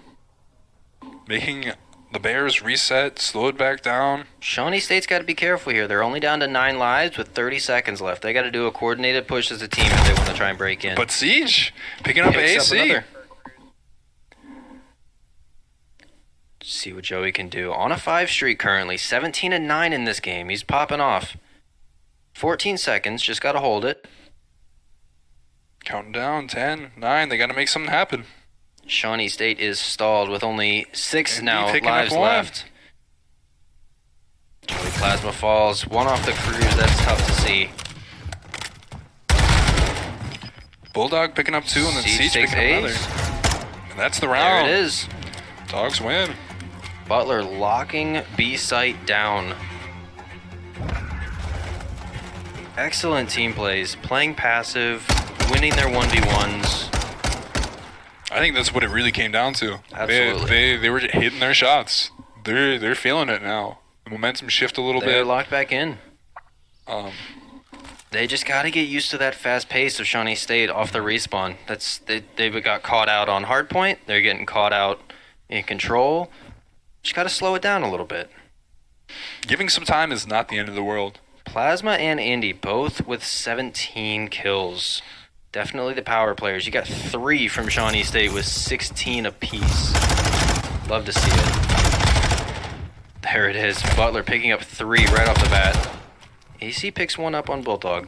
Speaker 1: Making the Bears reset, slow it back down.
Speaker 3: Shawnee State's got to be careful here. They're only down to 9 lives with 30 seconds left. They got to do a coordinated push as a team if they want to try and break in.
Speaker 1: But Siege picking up
Speaker 3: Picks
Speaker 1: AC.
Speaker 3: another. See what Joey can do. On a 5 streak currently. 17-9 in this game. He's popping off. 14 seconds. Just got to hold it.
Speaker 1: Counting down, 10, 9. They got to make something happen.
Speaker 3: Shawnee State is stalled with only 6
Speaker 1: And
Speaker 3: now
Speaker 1: picking up
Speaker 3: lives
Speaker 1: one.
Speaker 3: left. Joey Plasma falls. One off the cruise. That's tough to see.
Speaker 1: Bulldog picking up 2, and then
Speaker 3: Siege
Speaker 1: Siege
Speaker 3: takes
Speaker 1: picking up
Speaker 3: ace.
Speaker 1: another. And that's the
Speaker 3: There
Speaker 1: round.
Speaker 3: it is.
Speaker 1: Dogs win.
Speaker 3: Butler locking B site down. Excellent team plays, playing passive, winning their 1v1s.
Speaker 1: I think that's what it really came down to.
Speaker 3: Absolutely.
Speaker 1: They were hitting their shots. They're feeling it now. The momentum shift a little
Speaker 3: They're
Speaker 1: bit.
Speaker 3: locked back in. They just got to get used to that fast pace of Shawnee State off the respawn. They've got caught out on hardpoint. They're getting caught out in control. Just got to slow it down a little bit.
Speaker 1: Giving some time is not the end of the world.
Speaker 3: Plasma and Indy both with 17 kills. Definitely the power players. You got 3 from Shawnee State with 16 apiece. Love to see it. There it is. Butler picking up 3 right off the bat. AC picks 1 up on Bulldog.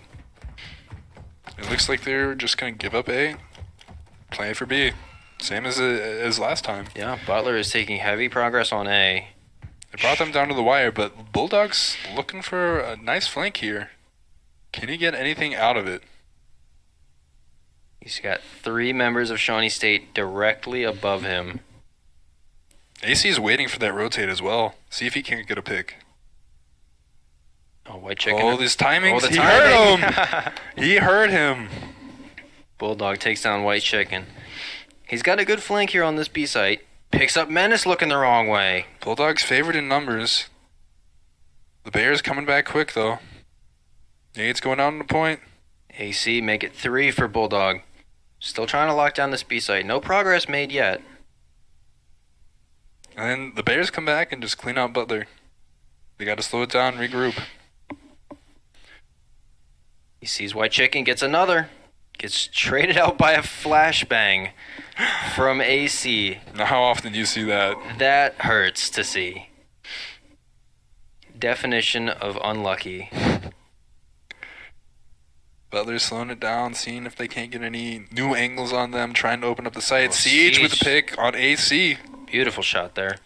Speaker 1: It looks like they're just going to give up A, play for B. Same as last time.
Speaker 3: Yeah, Butler is taking heavy progress on A.
Speaker 1: It brought them down to the wire, but Bulldogs looking for a nice flank here. Can he get anything out of it?
Speaker 3: He's got 3 members of Shawnee State directly above him.
Speaker 1: AC is waiting for that rotate as well. See if he can't get a pick.
Speaker 3: Oh, White Chicken.
Speaker 1: Oh, these timings.
Speaker 3: Oh, the
Speaker 1: he
Speaker 3: timing.
Speaker 1: heard him. He heard him.
Speaker 3: Bulldog takes down White Chicken. He's got a good flank here on this B site. Picks up Menace looking the wrong way.
Speaker 1: Bulldogs favored in numbers. The Bears coming back quick, though. Nade's going down to the point.
Speaker 3: AC make it 3 for Bulldog. Still trying to lock down this B site. No progress made yet.
Speaker 1: And then the Bears come back and just clean out Butler. They got to slow it down, regroup.
Speaker 3: He sees White Chicken, gets another. Gets traded out by a flashbang from AC.
Speaker 1: Now, how often do you see that?
Speaker 3: That hurts to see. Definition of unlucky.
Speaker 1: Butler's slowing it down, seeing if they can't get any new angles on them, trying to open up the site.
Speaker 3: Oh,
Speaker 1: Siege with the
Speaker 3: Siege.
Speaker 1: pick on AC.
Speaker 3: Beautiful shot there.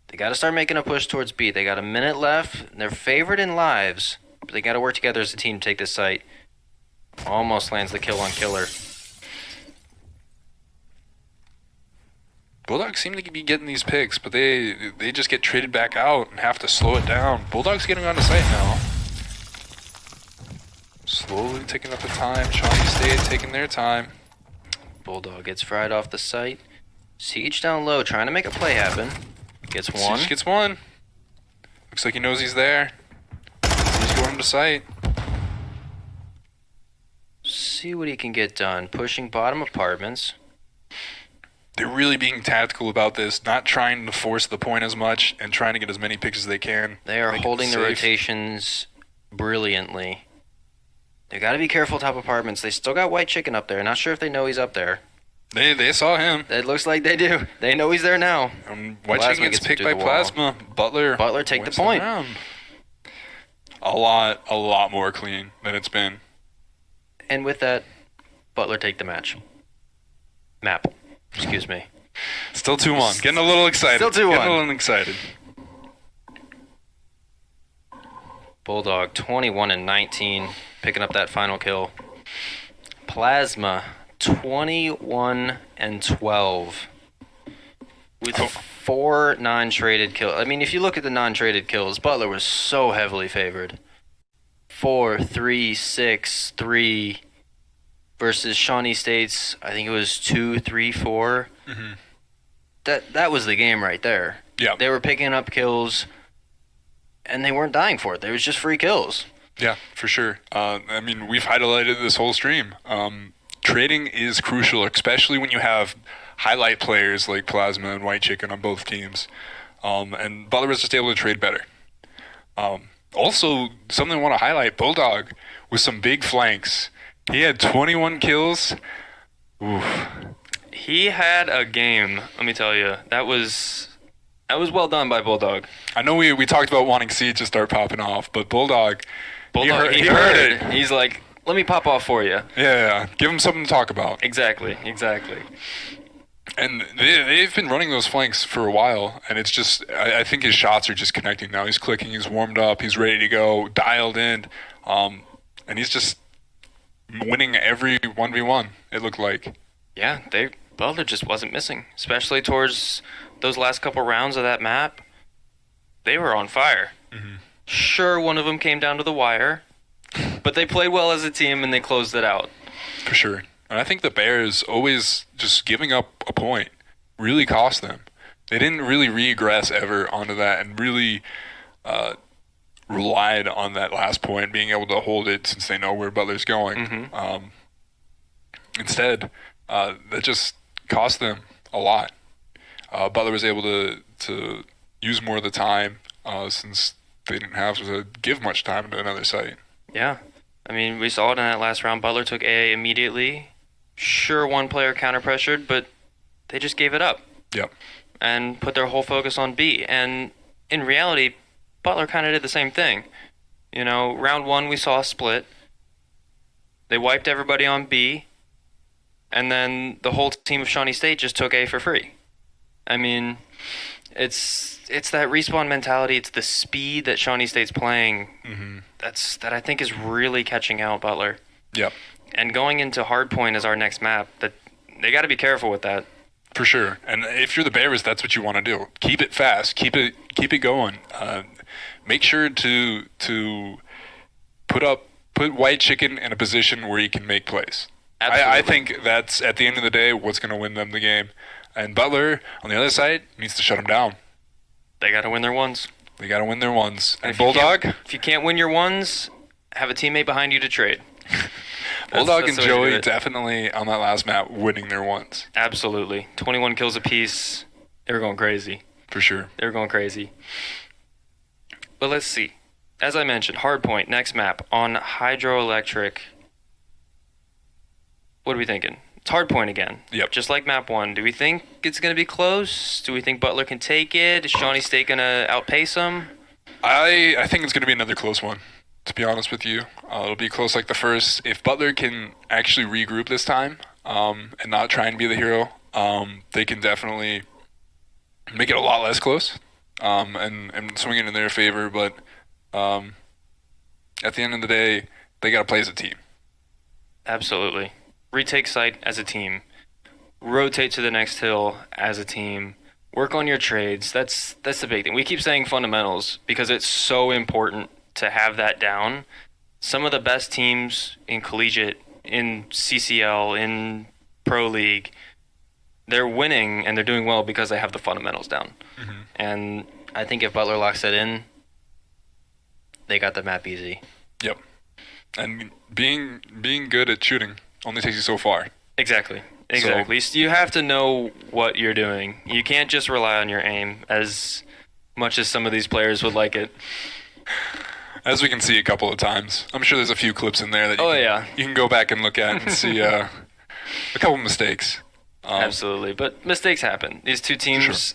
Speaker 3: They got to start making a push towards B. They got a minute left. They're favored in lives, but they got to work together as a team to take this site. Almost lands the kill on Killer.
Speaker 1: Bulldogs seem to be getting these picks, but they just get traded back out and have to slow it down. Bulldogs getting on the site now. Slowly taking up the time. Shawnee State taking their time.
Speaker 3: Bulldog gets fried off the site. Siege down low, trying to make a play happen. Gets 1.
Speaker 1: Siege gets 1. Looks like he knows he's there. Siege going to site.
Speaker 3: See what he can get done. Pushing bottom apartments.
Speaker 1: They're really being tactical about this, not trying to force the point as much and trying to get as many picks as they can.
Speaker 3: They are
Speaker 1: Make it
Speaker 3: holding the
Speaker 1: safe.
Speaker 3: rotations brilliantly. They got to be careful top apartments. They still got White Chicken up there. Not sure if they know he's up there.
Speaker 1: They saw him.
Speaker 3: It looks like they do. They know he's there now.
Speaker 1: White
Speaker 3: Plasma
Speaker 1: Chicken gets
Speaker 3: gets
Speaker 1: picked
Speaker 3: through
Speaker 1: by
Speaker 3: the wall.
Speaker 1: Plasma. Butler
Speaker 3: Take the
Speaker 1: wins
Speaker 3: point.
Speaker 1: round. A lot more clean than it's been.
Speaker 3: And with that, Butler take the match. Map. Excuse me.
Speaker 1: Still 2-1. Getting a little excited.
Speaker 3: Still 2-1.
Speaker 1: Getting a little excited.
Speaker 3: Bulldog 21 and 19, picking up that final kill. Plasma 21 and 12 with 4 non-traded kills. I mean, if you look at the non-traded kills, Butler was so heavily favored. 4, 3, 6, 3 versus Shawnee State's, I think it was 2, 3, 4.
Speaker 1: Mm-hmm.
Speaker 3: That was the game right there.
Speaker 1: Yeah.
Speaker 3: They were picking up kills, and they weren't dying for it. They was just free kills.
Speaker 1: Yeah, for sure. I mean, we've highlighted this whole stream. Trading is crucial, especially when you have highlight players like Plasma and White Chicken on both teams. And Butler was just able to trade better. Also, something I want to highlight, Bulldog with some big flanks. He had 21 kills. Oof.
Speaker 2: He had a game, let me tell you. That was well done by Bulldog.
Speaker 1: I know we talked about wanting Siege to start popping off, but Bulldog
Speaker 2: He heard it. He's like, let me pop off for you.
Speaker 1: Yeah. Give him something to talk about.
Speaker 2: Exactly.
Speaker 1: And they've been running those flanks for a while, and it's just, I think his shots are just connecting now. He's clicking, he's warmed up, he's ready to go, dialed in, and he's just winning every 1v1, it looked like.
Speaker 2: Yeah, Butler just wasn't missing, especially towards those last couple rounds of that map. They were on fire. Sure, one of them came down to the wire, but they played well as a team and they closed it out.
Speaker 1: For sure. And I think the Bears always just giving up a point really cost them. They didn't really regress ever onto that and really relied on that last point, being able to hold it since they know where Butler's going. Instead, that just cost them a lot. Butler was able to use more of the time since they didn't have to give much time to another site.
Speaker 2: Yeah. I mean, we saw it in that last round. Butler took A immediately. Sure, one player counter-pressured, but they just gave it up.
Speaker 1: Yep.
Speaker 2: And put their whole focus on B. And in reality, Butler kind of did the same thing. You know, round one, we saw a split. They wiped everybody on B. And then the whole team of Shawnee State just took A for free. I mean, it's that respawn mentality. It's the speed that Shawnee State's playing that I think is really catching out Butler.
Speaker 1: Yep.
Speaker 2: And going into Hardpoint as our next map, that they got to be careful with that.
Speaker 1: For sure. And if you're the Bears, that's what you want to do. Keep it fast. Keep it going. Make sure to put White Chicken in a position where he can make plays. I think that's, at the end of the day, what's going to win them the game. And Butler, on the other side, needs to shut them down.
Speaker 2: They got to win their ones.
Speaker 1: And Bulldog?
Speaker 2: If you can't win your ones, have a teammate behind you to trade.
Speaker 1: Bulldog and Joey definitely, on that last map, winning their ones.
Speaker 2: Absolutely. 21 kills apiece. They were going crazy.
Speaker 1: For sure.
Speaker 2: They were going crazy. But let's see. As I mentioned, Hardpoint, next map, on Hydroelectric. What are we thinking? It's Hardpoint again.
Speaker 1: Yep.
Speaker 2: Just like map 1. Do we think it's going to be close? Do we think Butler can take it? Is Shawnee State going to outpace them?
Speaker 1: I think it's going to be another close one, to be honest with you. It'll be close like the first. If Butler can actually regroup this time and not try and be the hero, they can definitely make it a lot less close and swing it in their favor. But at the end of the day, they got to play as a team.
Speaker 2: Absolutely. Retake site as a team. Rotate to the next hill as a team. Work on your trades. That's the big thing. We keep saying fundamentals because it's so important to have that down. Some of the best teams in collegiate, in CCL, in Pro League, they're winning and they're doing well because they have the fundamentals down. And
Speaker 3: I think if Butler locks it in, they got the map easy.
Speaker 1: Yep. And being good at shooting only takes you so far.
Speaker 2: Exactly. So, you have to know what you're doing. You can't just rely on your aim as much as some of these players would like it.
Speaker 1: As we can see a couple of times. I'm sure there's a few clips in there that you can go back and look at and see a couple of mistakes.
Speaker 2: Absolutely. But mistakes happen. These two teams,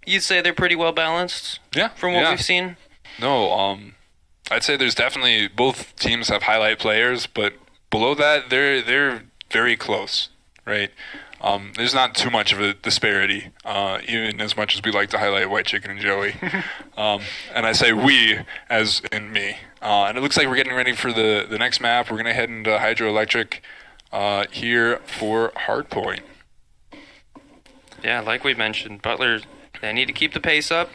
Speaker 2: you'd say they're pretty well balanced?
Speaker 1: Yeah.
Speaker 2: From what we've seen?
Speaker 1: No, I'd say there's definitely, both teams have highlight players, but below that, they're very close, right? There's not too much of a disparity, even as much as we like to highlight White Chicken and Joey. And I say we, as in me. And it looks like we're getting ready for the next map. We're going to head into Hydroelectric here for Hardpoint.
Speaker 2: Yeah, like we mentioned, Butler, they need to keep the pace up.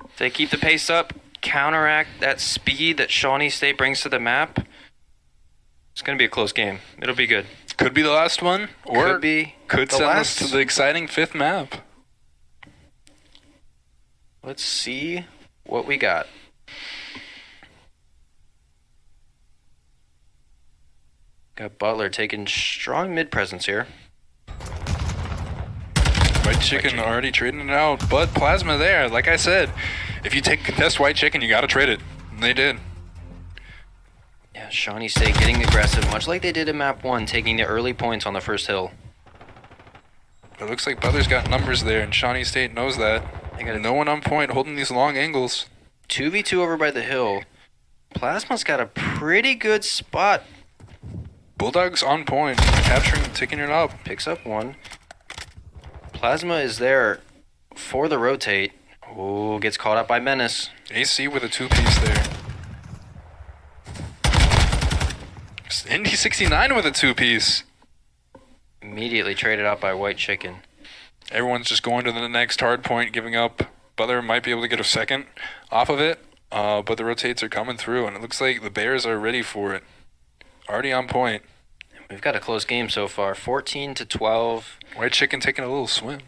Speaker 2: If they keep the pace up, counteract that speed that Shawnee State brings to the map, it's going to be a close game. It'll be good.
Speaker 1: Could be the last one, or could send us
Speaker 3: last.
Speaker 1: to the exciting fifth map.
Speaker 3: Let's see what we got. Got Butler taking strong mid presence here.
Speaker 1: White Chicken already trading it out, but Plasma there. Like I said, if you take contest White Chicken, you got to trade it. And they did.
Speaker 3: Yeah, Shawnee State getting aggressive, much like they did in map 1, taking the early points on the first hill.
Speaker 1: It looks like Butler's got numbers there, and Shawnee State knows that. They got no one on point holding these long angles.
Speaker 3: 2v2 over by the hill. Plasma's got a pretty good spot.
Speaker 1: Bulldog's on point, capturing, taking it up.
Speaker 3: Picks up one. Plasma is there for the rotate. Oh, gets caught up by Menace.
Speaker 1: AC with a 2-piece there. Indy 69 with a 2-piece.
Speaker 3: Immediately traded out by White Chicken.
Speaker 1: Everyone's just going to the next hard point, giving up. Butler might be able to get a second off of it, but the rotates are coming through, and it looks like the Bears are ready for it. Already on point.
Speaker 3: We've got a close game so far, 14-12.
Speaker 1: White Chicken taking a little swim.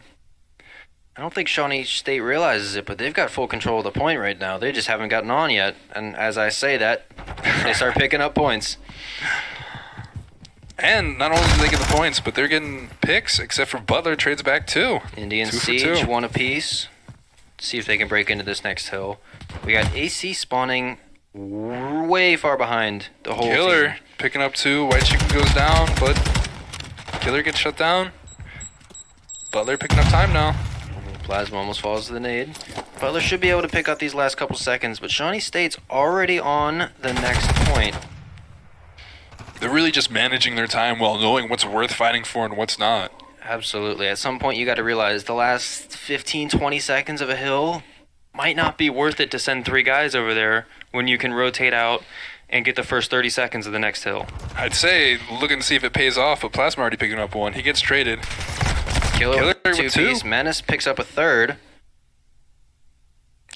Speaker 3: I don't think Shawnee State realizes it, but they've got full control of the point right now. They just haven't gotten on yet. And as I say that, they start picking up points.
Speaker 1: And not only do they get the points, but they're getting picks, except for Butler trades back too.
Speaker 3: Indian
Speaker 1: 2 for
Speaker 3: Siege,
Speaker 1: 2.
Speaker 3: 1 apiece. See if they can break into this next hill. We got AC spawning way far behind the whole
Speaker 1: Killer
Speaker 3: team.
Speaker 1: picking up 2. White Chicken goes down, but Killer gets shut down. Butler picking up time now.
Speaker 3: Plasma almost falls to the nade. Butler should be able to pick up these last couple seconds, but Shawnee State's already on the next point.
Speaker 1: They're really just managing their time while knowing what's worth fighting for and what's not.
Speaker 3: Absolutely. At some point, you got to realize the last 15, 20 seconds of a hill
Speaker 2: Might not be worth it to send 3 guys over there when you can rotate out and get the first 30 seconds of the next hill.
Speaker 1: I'd say looking to see if it pays off, but Plasma already picking up 1. He gets traded.
Speaker 3: Killer with
Speaker 1: with
Speaker 3: 2-piece.
Speaker 1: 2.
Speaker 3: Menace picks up a 3rd.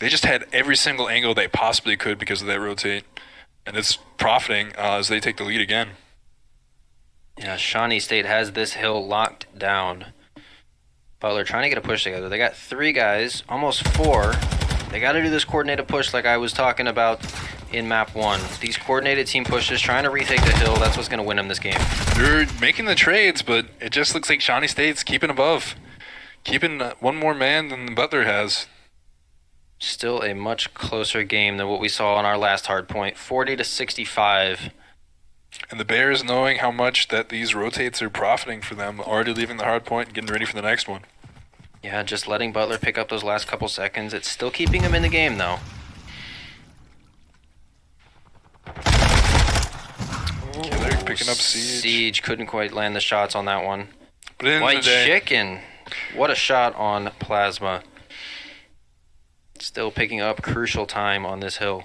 Speaker 1: They just had every single angle they possibly could because of that rotate. And it's profiting as they take the lead again.
Speaker 3: Yeah, Shawnee State has this hill locked down. Butler trying to get a push together. They got 3 guys, almost 4. They got to do this coordinated push like I was talking about in map 1. These coordinated team pushes, trying to retake the hill. That's what's going to win them this game.
Speaker 1: They're making the trades, but it just looks like Shawnee State's keeping above. Keeping 1 more man than Butler has.
Speaker 3: Still a much closer game than what we saw on our last hard point, 40-65.
Speaker 1: And the Bears, knowing how much that these rotates are profiting for them, already leaving the hard point and getting ready for the next one.
Speaker 3: Yeah, just letting Butler pick up those last couple seconds. It's still keeping him in the game, though.
Speaker 1: Killer picking up Siege.
Speaker 3: Siege couldn't quite land the shots on that one.
Speaker 1: But in
Speaker 3: White
Speaker 1: the day,
Speaker 3: Chicken. What a shot on Plasma. Still picking up crucial time on this hill.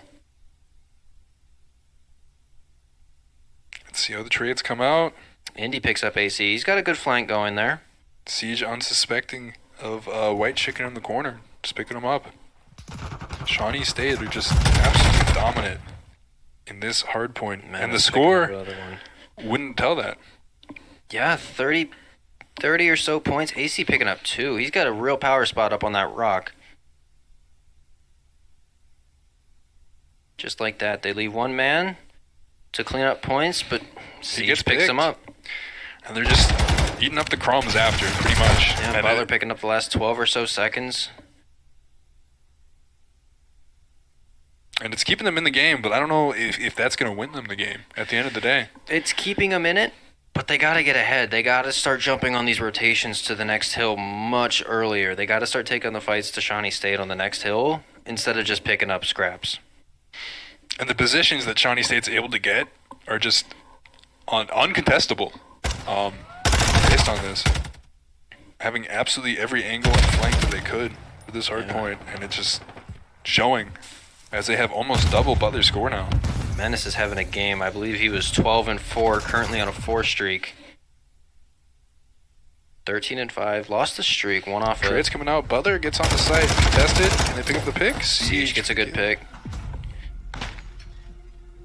Speaker 1: let's see how the trades come out.
Speaker 3: Indy picks up AC. He's got a good flank going there.
Speaker 1: Siege unsuspecting of White Chicken in the corner, just picking him up. Shawnee State are just absolutely dominant in this hard point.
Speaker 3: Man,
Speaker 1: and the
Speaker 3: that's
Speaker 1: score
Speaker 3: picking up another one.
Speaker 1: wouldn't tell that.
Speaker 3: Yeah, 30 or so points. AC picking up 2. He's got a real power spot up on that rock. Just like that, they leave one man to clean up points, but Siege
Speaker 1: gets
Speaker 3: picks
Speaker 1: picked.
Speaker 3: him up.
Speaker 1: And they're just eating up the crumbs after, pretty much.
Speaker 3: Yeah,
Speaker 1: And
Speaker 3: Butler picking up the last 12 or so seconds.
Speaker 1: And it's keeping them in the game, but I don't know if that's going to win them the game at the end of the day.
Speaker 3: It's keeping them in it, but they got to get ahead. They got to start jumping on these rotations to the next hill much earlier. They got to start taking the fights to Shawnee State on the next hill instead of just picking up scraps.
Speaker 1: And the positions that Shawnee State's able to get are just uncontestable based on this. Having absolutely every angle and flank that they could for this hard point, and it's just showing as they have almost double Butler's score now.
Speaker 3: Menace is having a game. I believe he was 12-4, currently on a 4 streak. 13-5, lost the streak, one off it.
Speaker 1: Trades coming out. Butler gets on the site, contested, and they pick up the pick.
Speaker 3: Siege gets a good pick.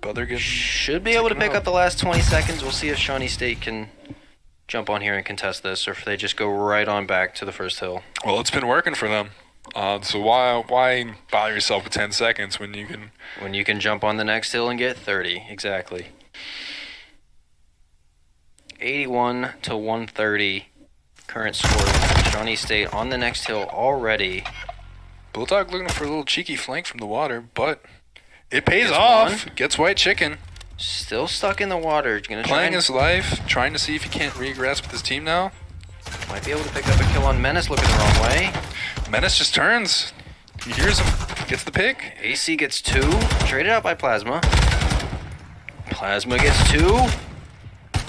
Speaker 1: Butler gets
Speaker 3: Should be able to
Speaker 1: taken
Speaker 3: pick
Speaker 1: out.
Speaker 3: up the last 20 seconds. We'll see if Shawnee State can jump on here and contest this, or if they just go right on back to the first hill.
Speaker 1: Well, it's been working for them. So why bother yourself with 10 seconds when you can?
Speaker 3: When you can jump on the next hill and get 30, exactly. 81-130 current score. Shawnee State on the next hill already.
Speaker 1: Bulldog looking for a little cheeky flank from the water, but it pays
Speaker 3: Gets
Speaker 1: off.
Speaker 3: one.
Speaker 1: Gets White Chicken.
Speaker 3: Still stuck in the water. Gonna try
Speaker 1: Playing
Speaker 3: and
Speaker 1: his life, trying to see if he can't regress with his team now.
Speaker 3: might be able to pick up a kill on Menace, looking the wrong way.
Speaker 1: Menace just turns. He hears him. Gets the pick.
Speaker 3: AC gets 2. Traded out by Plasma. Plasma gets 2.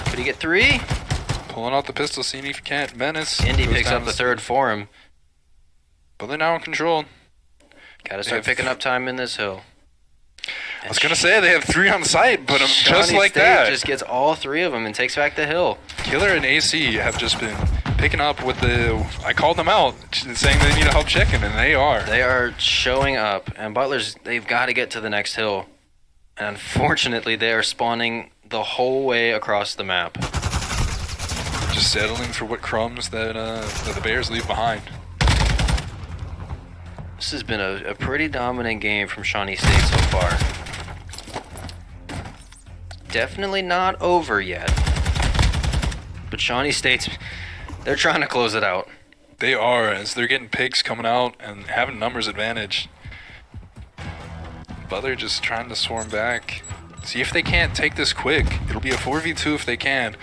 Speaker 3: Could he get 3?
Speaker 1: Pulling out the pistol, seeing if he can't. Menace.
Speaker 3: Indy
Speaker 1: goes
Speaker 3: picks
Speaker 1: down
Speaker 3: up the 3rd for him.
Speaker 1: But they're now in control.
Speaker 3: Gotta start picking up time in this hill.
Speaker 1: I was going to say they have 3 on site, but just
Speaker 3: Shawnee
Speaker 1: like
Speaker 3: State
Speaker 1: that.
Speaker 3: just gets all 3 of them and takes back the hill.
Speaker 1: Killer and AC have just been picking up with I called them out, saying they need a help chicken, and they are.
Speaker 3: They are showing up, and they've got to get to the next hill. And unfortunately, they are spawning the whole way across the map.
Speaker 1: Just settling for what crumbs that the Bears leave behind.
Speaker 3: This has been a pretty dominant game from Shawnee State so far. Definitely not over yet. But Shawnee State's, they're trying to close it out.
Speaker 1: They are, as they're getting picks coming out and having numbers advantage. Butler just trying to swarm back. See if they can't take this quick. It'll be a 4v2 if they can.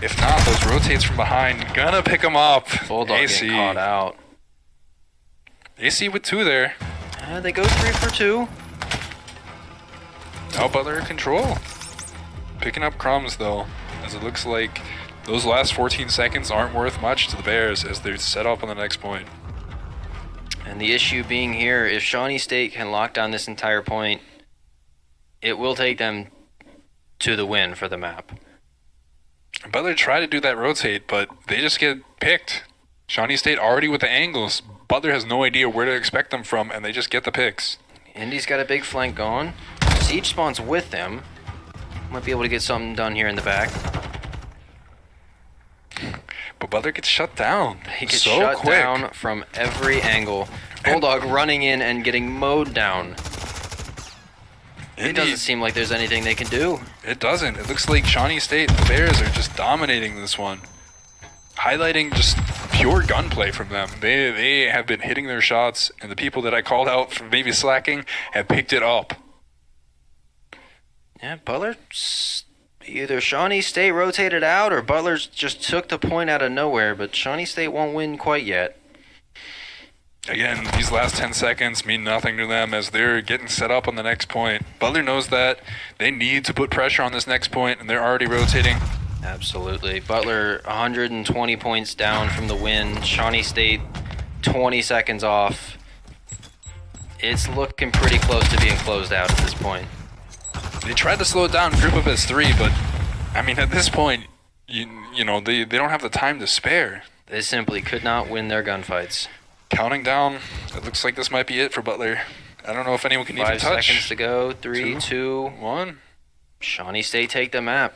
Speaker 1: If not, those rotates from behind. Gonna pick them up.
Speaker 3: Bulldog
Speaker 1: AC.
Speaker 3: getting caught out.
Speaker 1: AC with 2 there.
Speaker 3: They go 3 for 2.
Speaker 1: Now Butler in control. Picking up crumbs though, as it looks like those last 14 seconds aren't worth much to the Bears as they're set up on the next point.
Speaker 3: And the issue being here, if Shawnee State can lock down this entire point, it will take them to the win for the map.
Speaker 1: Butler tried to do that rotate, but they just get picked. Shawnee State already with the angles. Butler has no idea where to expect them from, and they just get the picks.
Speaker 3: Indy's got a big flank going. Siege spawns with them. Might be able to get something done here in the back.
Speaker 1: But Butler gets shut down.
Speaker 3: He gets
Speaker 1: so
Speaker 3: shut
Speaker 1: quick.
Speaker 3: down from every angle. Bulldog running in and getting mowed down. It doesn't seem like there's anything they can do.
Speaker 1: It doesn't. It looks like Shawnee State and the Bears are just dominating this one. Highlighting just pure gunplay from them. They have been hitting their shots, and the people that I called out for maybe slacking have picked it up.
Speaker 3: Yeah, Butler, either Shawnee State rotated out or Butler just took the point out of nowhere, but Shawnee State won't win quite yet.
Speaker 1: Again, these last 10 seconds mean nothing to them as they're getting set up on the next point. Butler knows that they need to put pressure on this next point, and they're already rotating.
Speaker 3: Absolutely. Butler 120 points down from the win. Shawnee State 20 seconds off. It's looking pretty close to being closed out at this point.
Speaker 1: They tried to slow it down, group up as 3, but I mean, at this point, you know, they don't have the time to spare.
Speaker 3: They simply could not win their gunfights.
Speaker 1: Counting down, it looks like this might be it for Butler. I don't know if anyone can even
Speaker 3: 5
Speaker 1: touch.
Speaker 3: seconds to go. 3, 2,
Speaker 1: 1.
Speaker 3: Shawnee State take the map.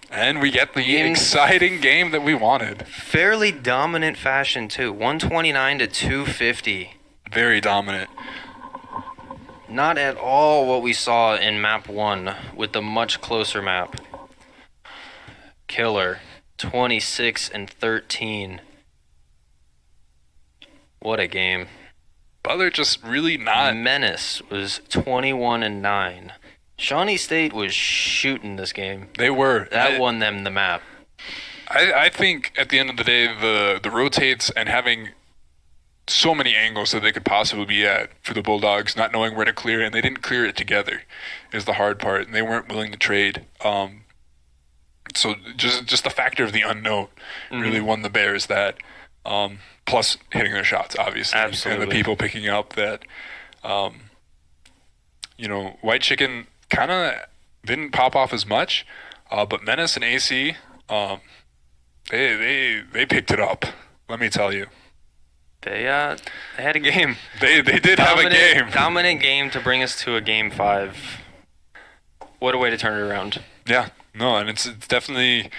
Speaker 1: And we get the exciting game that we wanted.
Speaker 3: Fairly dominant fashion, too. 129 to 250.
Speaker 1: Very dominant.
Speaker 3: Not at all what we saw in map 1 with the much closer map. Killer 26 and 13. What a game.
Speaker 1: Butler just really not.
Speaker 3: Menace was 21 and 9. Shawnee State was shooting this game.
Speaker 1: They were.
Speaker 3: That won them the map.
Speaker 1: I think at the end of the day, the rotates and having so many angles that they could possibly be at for the Bulldogs, not knowing where to clear, and they didn't clear it together, is the hard part, and they weren't willing to trade. So just the factor of the unknown really won the Bears that. Plus hitting their shots, obviously.
Speaker 2: Absolutely.
Speaker 1: And the people picking up that, White Chicken kind of didn't pop off as much, but Menace and AC, they picked it up. Let me tell you.
Speaker 2: They had a game.
Speaker 1: They did have a game.
Speaker 2: Dominant game to bring us to a game 5. What a way to turn it around.
Speaker 1: Yeah, no, and it's definitely.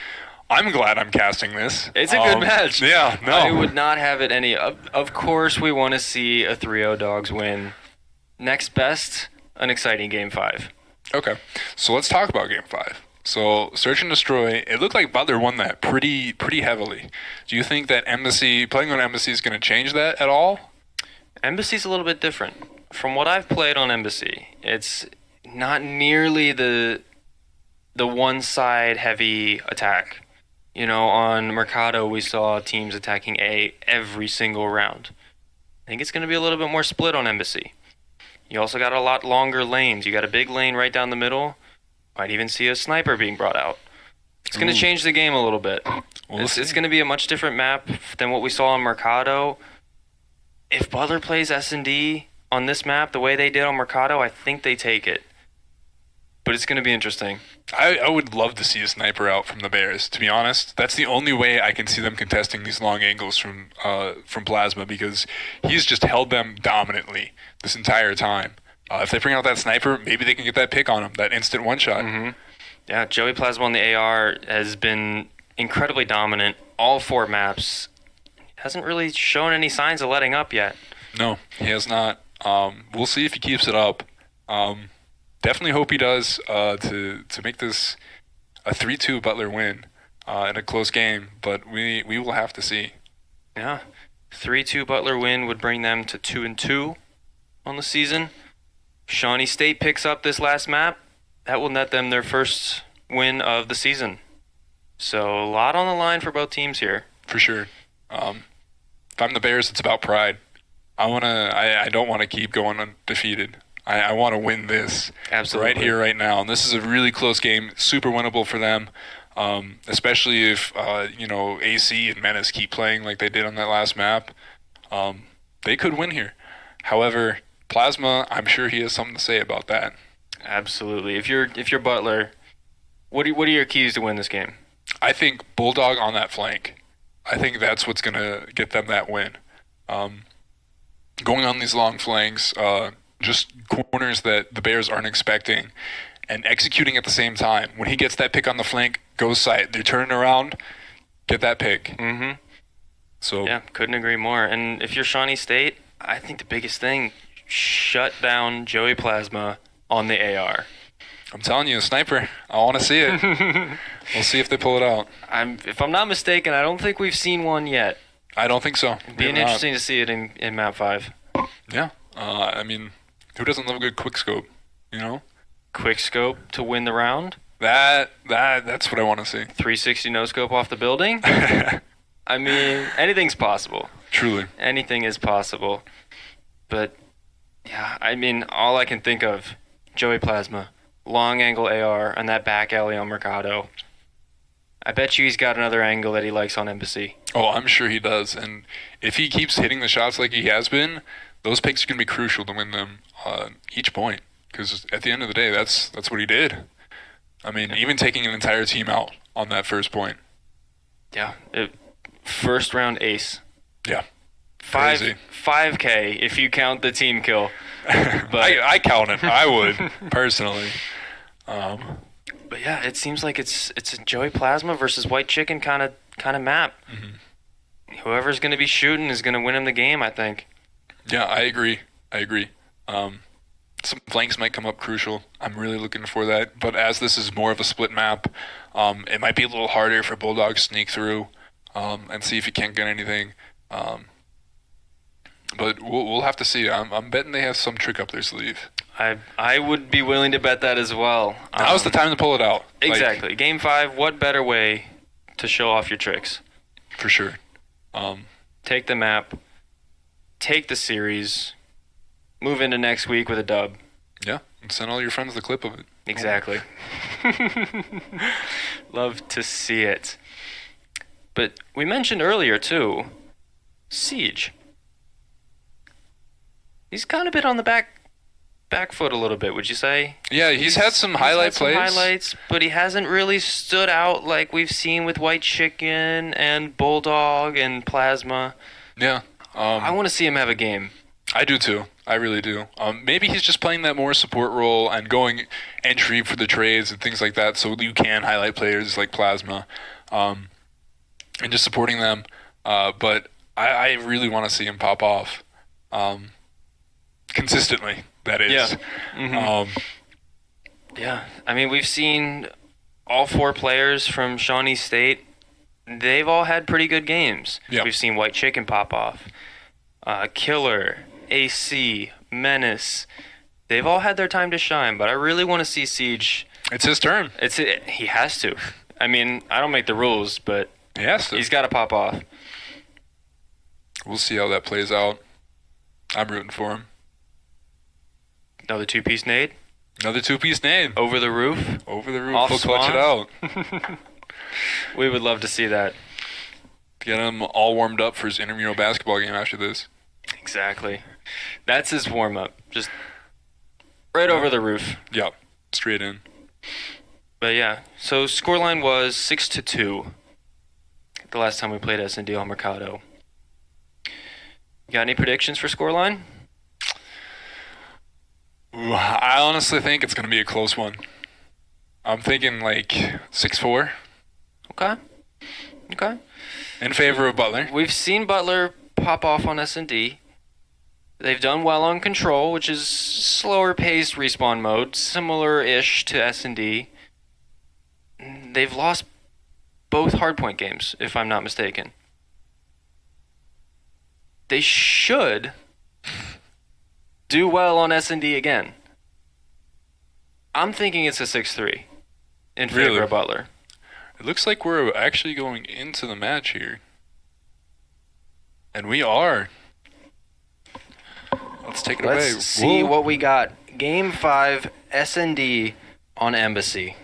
Speaker 1: I'm glad I'm casting this.
Speaker 2: It's a good match.
Speaker 1: Yeah, no.
Speaker 2: I would not have it any. Of course, we want to see a 3-0 Dogs win. Next best, an exciting game 5.
Speaker 1: Okay, so let's talk about game 5. So Search and Destroy, it looked like Butler won that pretty heavily. Do you think that playing on Embassy is going to change that at all?
Speaker 2: Embassy's a little bit different. From what I've played on Embassy, it's not nearly the one side heavy attack. On Mercado, we saw teams attacking A every single round. I think it's going to be a little bit more split on Embassy. You also got a lot longer lanes. You got a big lane right down the middle. Might even see a sniper being brought out. It's going to change the game a little bit. It's going to be a much different map than what we saw on Mercado. If Butler plays S&D, on this map, the way they did on Mercado, I think they take it. But it's going to be interesting.
Speaker 1: I would love to see a sniper out from the Bears, to be honest. That's the only way I can see them contesting these long angles from Plasma, because he's just held them dominantly this entire time. If they bring out that sniper, maybe they can get that pick on him, that instant one-shot.
Speaker 2: Mm-hmm. Yeah, Joey Plasma on the AR has been incredibly dominant all 4 maps. Hasn't really shown any signs of letting up yet.
Speaker 1: No, he has not. We'll see if he keeps it up. Definitely hope he does to make this a 3-2 Butler win in a close game, but we will have to see.
Speaker 2: Yeah, 3-2 Butler win would bring them to 2-2 on the season. Shawnee State picks up this last map. That will net them their first win of the season. So a lot on the line for both teams here.
Speaker 1: For sure. If I'm the Bears, it's about pride. I don't want to keep going undefeated. I want to win this.
Speaker 2: Absolutely.
Speaker 1: Right here, right now. And this is a really close game, super winnable for them, especially if AC and Menace keep playing like they did on that last map. They could win here. However, Plasma, I'm sure he has something to say about that.
Speaker 2: Absolutely. If you're Butler, what are your keys to win this game?
Speaker 1: I think Bulldog on that flank. I think that's what's going to get them that win. Going on these long flanks, just corners that the Bears aren't expecting, and executing at the same time. When he gets that pick on the flank, goes sight. They're turning around, get that pick.
Speaker 2: Mm-hmm.
Speaker 1: So
Speaker 2: yeah, couldn't agree more. And if you're Shawnee State, I think the biggest thing, shut down Joey Plasma on the AR.
Speaker 1: I'm telling you, a sniper. I want to see it. We'll see if they pull it out.
Speaker 2: If I'm not mistaken, I don't think we've seen one yet.
Speaker 1: I don't think so.
Speaker 2: It'd be interesting to see it in map 5.
Speaker 1: Yeah. I mean, who doesn't love a good quick scope? You know?
Speaker 2: Quick scope to win the round.
Speaker 1: That's what I want to see.
Speaker 2: 360 no scope off the building. I mean, anything's possible.
Speaker 1: Truly.
Speaker 2: Anything is possible. But yeah, I mean, all I can think of, Joey Plasma, long angle AR, and that back alley on Mercado. I bet you he's got another angle that he likes on Embassy.
Speaker 1: Oh, I'm sure he does. And if he keeps hitting the shots like he has been, those picks are going to be crucial to win them each point. Because at the end of the day, that's what he did. I mean, even taking an entire team out on that first point.
Speaker 2: Yeah. First round ace.
Speaker 1: Yeah. Crazy.
Speaker 2: 5K if you count the team kill.
Speaker 1: But I count it. I would, personally.
Speaker 2: But yeah, it seems like it's a Joey Plasma versus White Chicken kind of map. Mm-hmm. Whoever's going to be shooting is going to win him the game, I think.
Speaker 1: Yeah, I agree. Some flanks might come up crucial. I'm really looking for that. But as this is more of a split map, it might be a little harder for Bulldog to sneak through and see if he can't get anything. But we'll have to see. I'm betting they have some trick up their sleeve.
Speaker 2: I would be willing to bet that as well.
Speaker 1: Now's the time to pull it out.
Speaker 2: Exactly. Game 5, what better way to show off your tricks?
Speaker 1: For sure.
Speaker 2: Take the map, take the series, move into next week with a dub.
Speaker 1: Yeah, and send all your friends the clip of it.
Speaker 2: Exactly. Love to see it. But we mentioned earlier, too, Siege. He's kind of been on the back foot a little bit, would you say?
Speaker 1: Yeah, he's had some highlight plays.
Speaker 2: Highlights, but he hasn't really stood out like we've seen with White Chicken and Bulldog and Plasma.
Speaker 1: Yeah.
Speaker 2: I want to see him have a game.
Speaker 1: I do too. I really do. Maybe he's just playing that more support role and going entry for the trades and things like that, so you can highlight players like Plasma, and just supporting them. But I really want to see him pop off, consistently. That is.
Speaker 2: Yeah. Mm-hmm. Yeah. I mean, we've seen all 4 players from Shawnee State. They've all had pretty good games.
Speaker 1: Yep.
Speaker 2: We've seen White Chicken pop off. Killer, AC, Menace. They've all had their time to shine, but I really want to see Siege.
Speaker 1: It's his turn.
Speaker 2: He has to. I mean, I don't make the rules, but
Speaker 1: he has to.
Speaker 2: He's got to pop off.
Speaker 1: We'll see how that plays out. I'm rooting for him.
Speaker 2: Another 2-piece nade.
Speaker 1: Another 2-piece nade.
Speaker 2: Over the roof.
Speaker 1: Over the roof.
Speaker 2: Off
Speaker 1: He'll clutch it out.
Speaker 2: We would love to see that.
Speaker 1: Get him all warmed up for his intramural basketball game after this.
Speaker 2: Exactly. That's his warm-up. Just right over the roof.
Speaker 1: Yep, straight in.
Speaker 2: But yeah, so scoreline was 6-2 the last time we played S&D on Mercado. You got any predictions for scoreline?
Speaker 1: Ooh, I honestly think it's going to be a close one. I'm thinking like 6-4
Speaker 2: Okay.
Speaker 1: in favor of Butler.
Speaker 2: We've seen Butler pop off on S&D. They've done well on Control, which is slower paced respawn mode, similar-ish to S&D. They've lost both hardpoint games, if I'm not mistaken. They should do well on S&D again. I'm thinking it's a 6-3 in favor
Speaker 1: Really?
Speaker 2: of Butler.
Speaker 1: It looks like we're actually going into the match here. And we are. Let's take it away.
Speaker 3: Let's see
Speaker 1: Whoa.
Speaker 3: what we got. Game 5, S&D on Embassy.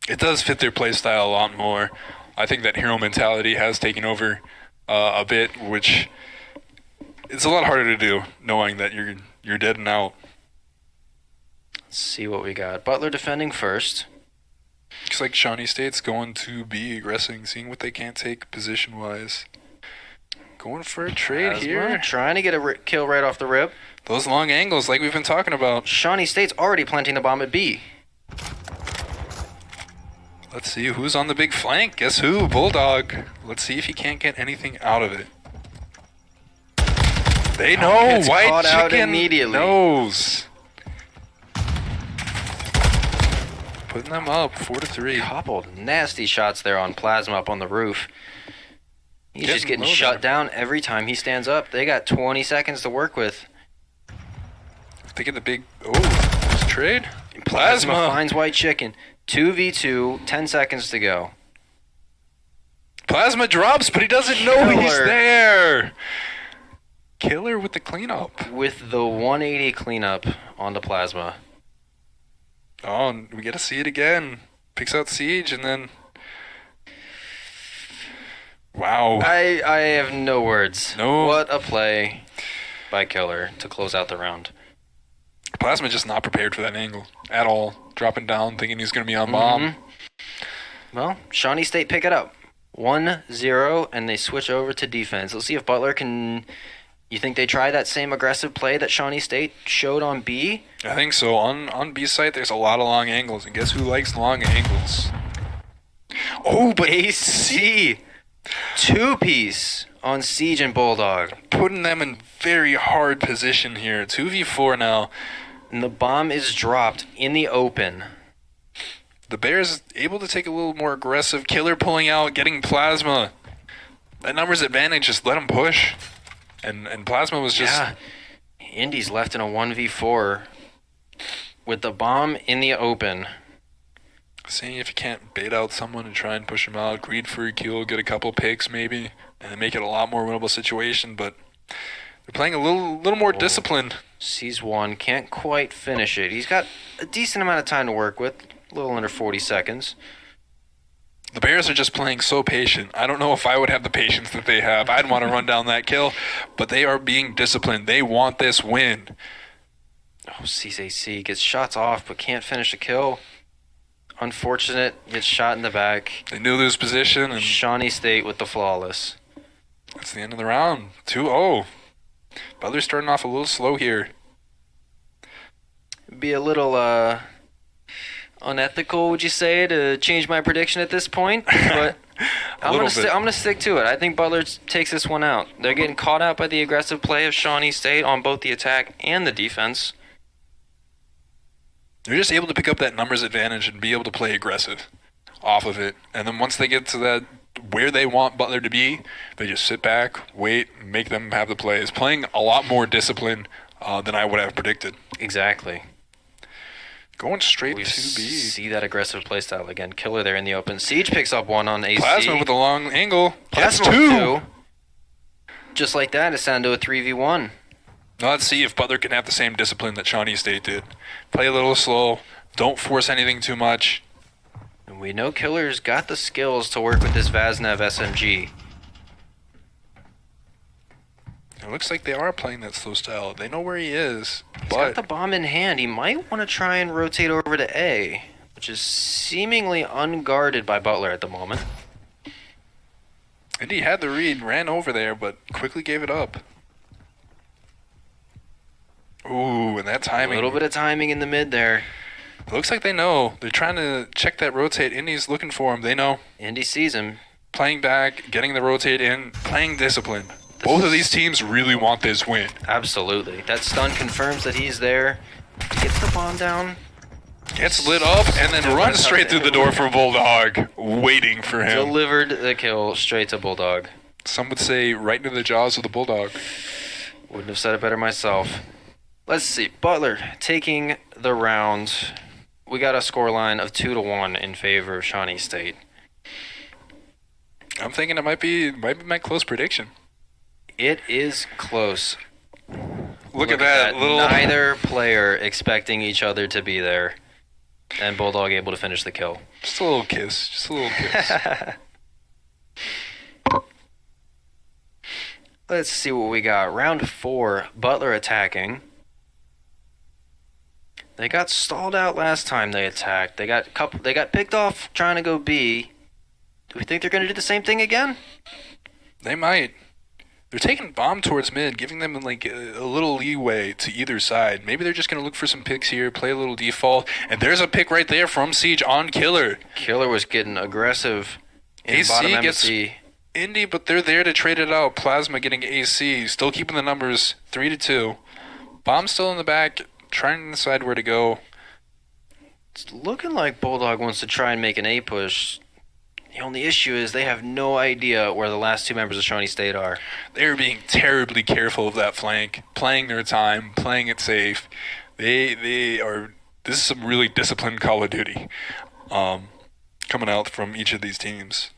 Speaker 1: It does fit their play style a lot more. I think that hero mentality has taken over a bit, which it's a lot harder to do, knowing that you're dead and out.
Speaker 3: Let's see what we got. Butler defending first.
Speaker 1: Looks like Shawnee State's going to be aggressing, seeing what they can't take position-wise. Going for a trade
Speaker 3: Asma
Speaker 1: here.
Speaker 3: trying to get a kill right off the rip.
Speaker 1: Those long angles, like we've been talking about.
Speaker 3: Shawnee State's already planting the bomb at B.
Speaker 1: Let's see who's on the big flank. Guess who? Bulldog. Let's see if he can't get anything out of it. They know.
Speaker 3: Gets
Speaker 1: White
Speaker 3: caught out
Speaker 1: chicken
Speaker 3: immediately.
Speaker 1: knows. Putting them up 4-3.
Speaker 3: Coupled nasty shots there on Plasma up on the roof. He's just
Speaker 1: Getting
Speaker 3: getting
Speaker 1: low
Speaker 3: shut
Speaker 1: there.
Speaker 3: down every time he stands up. They got 20 seconds to work with.
Speaker 1: They get the big. Oh, this trade. Plasma.
Speaker 3: finds White Chicken. 2v2, 10 seconds to go.
Speaker 1: Plasma drops, but he doesn't know he's
Speaker 3: Killer.
Speaker 1: there. Killer with the cleanup.
Speaker 3: With the 180 cleanup on the Plasma.
Speaker 1: Oh, and we get to see it again. Picks out Siege and then. Wow.
Speaker 3: I have no words.
Speaker 1: No.
Speaker 3: What a play by Killer to close out the round.
Speaker 1: Plasma just not prepared for that angle at all. Dropping down, thinking he's going to be on bomb.
Speaker 3: Well, Shawnee State pick it up. 1-0, and they switch over to defense. Let's see if Butler can... You think they try that same aggressive play that Shawnee State showed on B?
Speaker 1: I think so. On B site, there's a lot of long angles, and guess who likes long angles? Oh, but
Speaker 3: AC! Two-piece on Siege and Bulldog.
Speaker 1: putting them in very hard position here. 2v4 now.
Speaker 3: And the bomb is dropped in the open.
Speaker 1: The Bears able to take a little more aggressive. Killer pulling out, getting Plasma. That numbers advantage, just let him push. And Plasma was just...
Speaker 3: Yeah. Indy's left in a 1v4 with the bomb in the open.
Speaker 1: Seeing if you can't bait out someone and try and push him out. Greed for a kill, get a couple picks maybe, and then make it a lot more winnable situation. But they're playing a little more disciplined.
Speaker 3: Sees one, can't quite finish it. He's got a decent amount of time to work with, a little under 40 seconds.
Speaker 1: The Bears are just playing so patient. I don't know if I would have the patience that they have. I'd want to run down that kill, but they are being disciplined. They want this win.
Speaker 3: Oh, CCC gets shots off but can't finish a kill. Unfortunate, gets shot in the back.
Speaker 1: They knew this position, and
Speaker 3: Shawnee State with the flawless.
Speaker 1: that's the end of the round. 2-0. Butler's starting off a little slow here.
Speaker 3: Be a little unethical, would you say, to change my prediction at this point? But I'm gonna stick to it. I think Butler takes this one out. They're getting caught out by the aggressive play of Shawnee State on both the attack and the defense.
Speaker 1: They're just able to pick up that numbers advantage and be able to play aggressive off of it. And then once they get to that where they want Butler to be, they just sit back, wait, make them have the plays. Playing a lot more discipline than I would have predicted.
Speaker 3: Exactly.
Speaker 1: Going straight
Speaker 3: We
Speaker 1: to B.
Speaker 3: see that aggressive playstyle again. Killer there in the open. Siege picks up one on AC.
Speaker 1: Plasma with a long angle. That's
Speaker 3: Plasma
Speaker 1: two.
Speaker 3: with two. Just like that, it's down to a 3v1.
Speaker 1: Now let's see if Butler can have the same discipline that Shawnee State did. Play a little slow. Don't force anything too much.
Speaker 3: And we know Killer's got the skills to work with this Vaznev SMG.
Speaker 1: It looks like they are playing that slow style. They know where he is,
Speaker 3: He's got the
Speaker 1: but
Speaker 3: bomb in hand. He might want to try and rotate over to A, which is seemingly unguarded by Butler at the moment.
Speaker 1: Indy had the read, ran over there, but quickly gave it up. Ooh, and that
Speaker 3: A
Speaker 1: timing.
Speaker 3: little bit of timing in the mid there.
Speaker 1: It looks like they know. They're trying to check that rotate. Indy's looking for him. They know.
Speaker 3: Indy sees him.
Speaker 1: Playing back, getting the rotate in, playing discipline. Both of these teams really want this win.
Speaker 3: Absolutely. That stun confirms that he's there. Gets the bomb down.
Speaker 1: Gets lit up and then runs straight through the door for Bulldog, waiting for him.
Speaker 3: Delivered the kill straight to Bulldog.
Speaker 1: Some would say right into the jaws of the Bulldog.
Speaker 3: Wouldn't have said it better myself. Let's see. Butler taking the round. We got a scoreline of 2-1 in favor of Shawnee State.
Speaker 1: I'm thinking it might be my close prediction.
Speaker 3: It is close.
Speaker 1: Look at that little.
Speaker 3: Neither player expecting each other to be there. And Bulldog able to finish the kill.
Speaker 1: Just a little kiss. Just a little kiss.
Speaker 3: Let's see what we got. Round 4, Butler attacking. They got stalled out last time they attacked. They got picked off trying to go B. Do we think they're going to do the same thing again?
Speaker 1: They might. They're taking bomb towards mid, giving them like a little leeway to either side. Maybe they're just going to look for some picks here, play a little default. And there's a pick right there from Siege on Killer.
Speaker 3: Killer was getting aggressive in
Speaker 1: AC
Speaker 3: bottom
Speaker 1: gets
Speaker 3: embassy.
Speaker 1: Indy, but they're there to trade it out. Plasma getting AC, still keeping the numbers 3-2. Bomb still in the back, trying to decide where to go.
Speaker 3: It's looking like Bulldog wants to try and make an A push. The only issue is they have no idea where the last two members of Shawnee State are.
Speaker 1: They're being terribly careful of that flank, playing their time, playing it safe. They are. This is some really disciplined Call of Duty, coming out from each of these teams.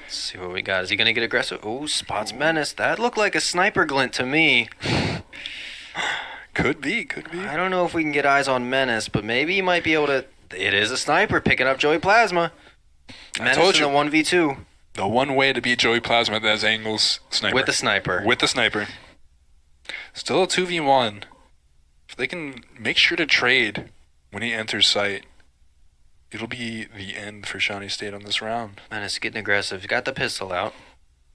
Speaker 3: Let's see what we got. Is he going to get aggressive? Oh, spots Menace. That looked like a sniper glint to me.
Speaker 1: Could be.
Speaker 3: I don't know if we can get eyes on Menace, but maybe he might be able to. It is a sniper picking up Joey Plasma. Menace
Speaker 1: I told you.
Speaker 3: in the 1v2.
Speaker 1: The one way to beat Joey Plasma at those angles, sniper.
Speaker 3: With the sniper.
Speaker 1: With the sniper. Still a 2v1. If they can make sure to trade when he enters sight, it'll be the end for Shawnee State on this round.
Speaker 3: Menace getting aggressive. He got the pistol out.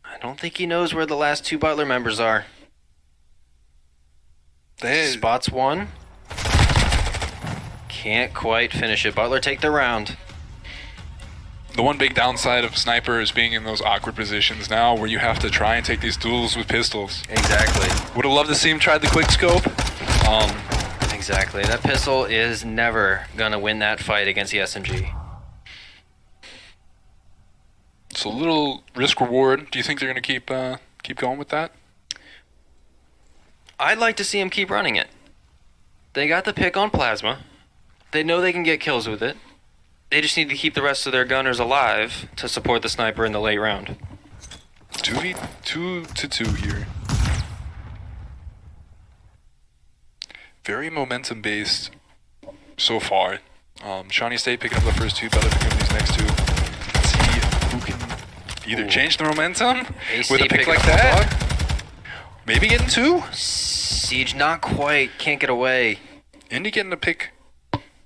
Speaker 3: I don't think he knows where the last two Butler members are. Spots one. Can't quite finish it. Butler take the round.
Speaker 1: The one big downside of sniper is being in those awkward positions now where you have to try and take these duels with pistols.
Speaker 3: Exactly.
Speaker 1: Would have loved to see him try the quick scope.
Speaker 3: Exactly. That pistol is never going to win that fight against the SMG.
Speaker 1: It's a little risk reward. Do you think they're going to keep going with that?
Speaker 3: I'd like to see him keep running it. They got the pick on Plasma. They know they can get kills with it. They just need to keep the rest of their gunners alive to support the sniper in the late round.
Speaker 1: 2v2 here. Very momentum based so far. Shawnee State picking up the first two, Butler picking up these next two. Let's see who can either change the momentum
Speaker 3: AC
Speaker 1: with a pick
Speaker 3: picking
Speaker 1: like
Speaker 3: up
Speaker 1: that.
Speaker 3: Bulldog.
Speaker 1: Maybe getting two.
Speaker 3: Siege not quite. Can't get away.
Speaker 1: Indy getting a pick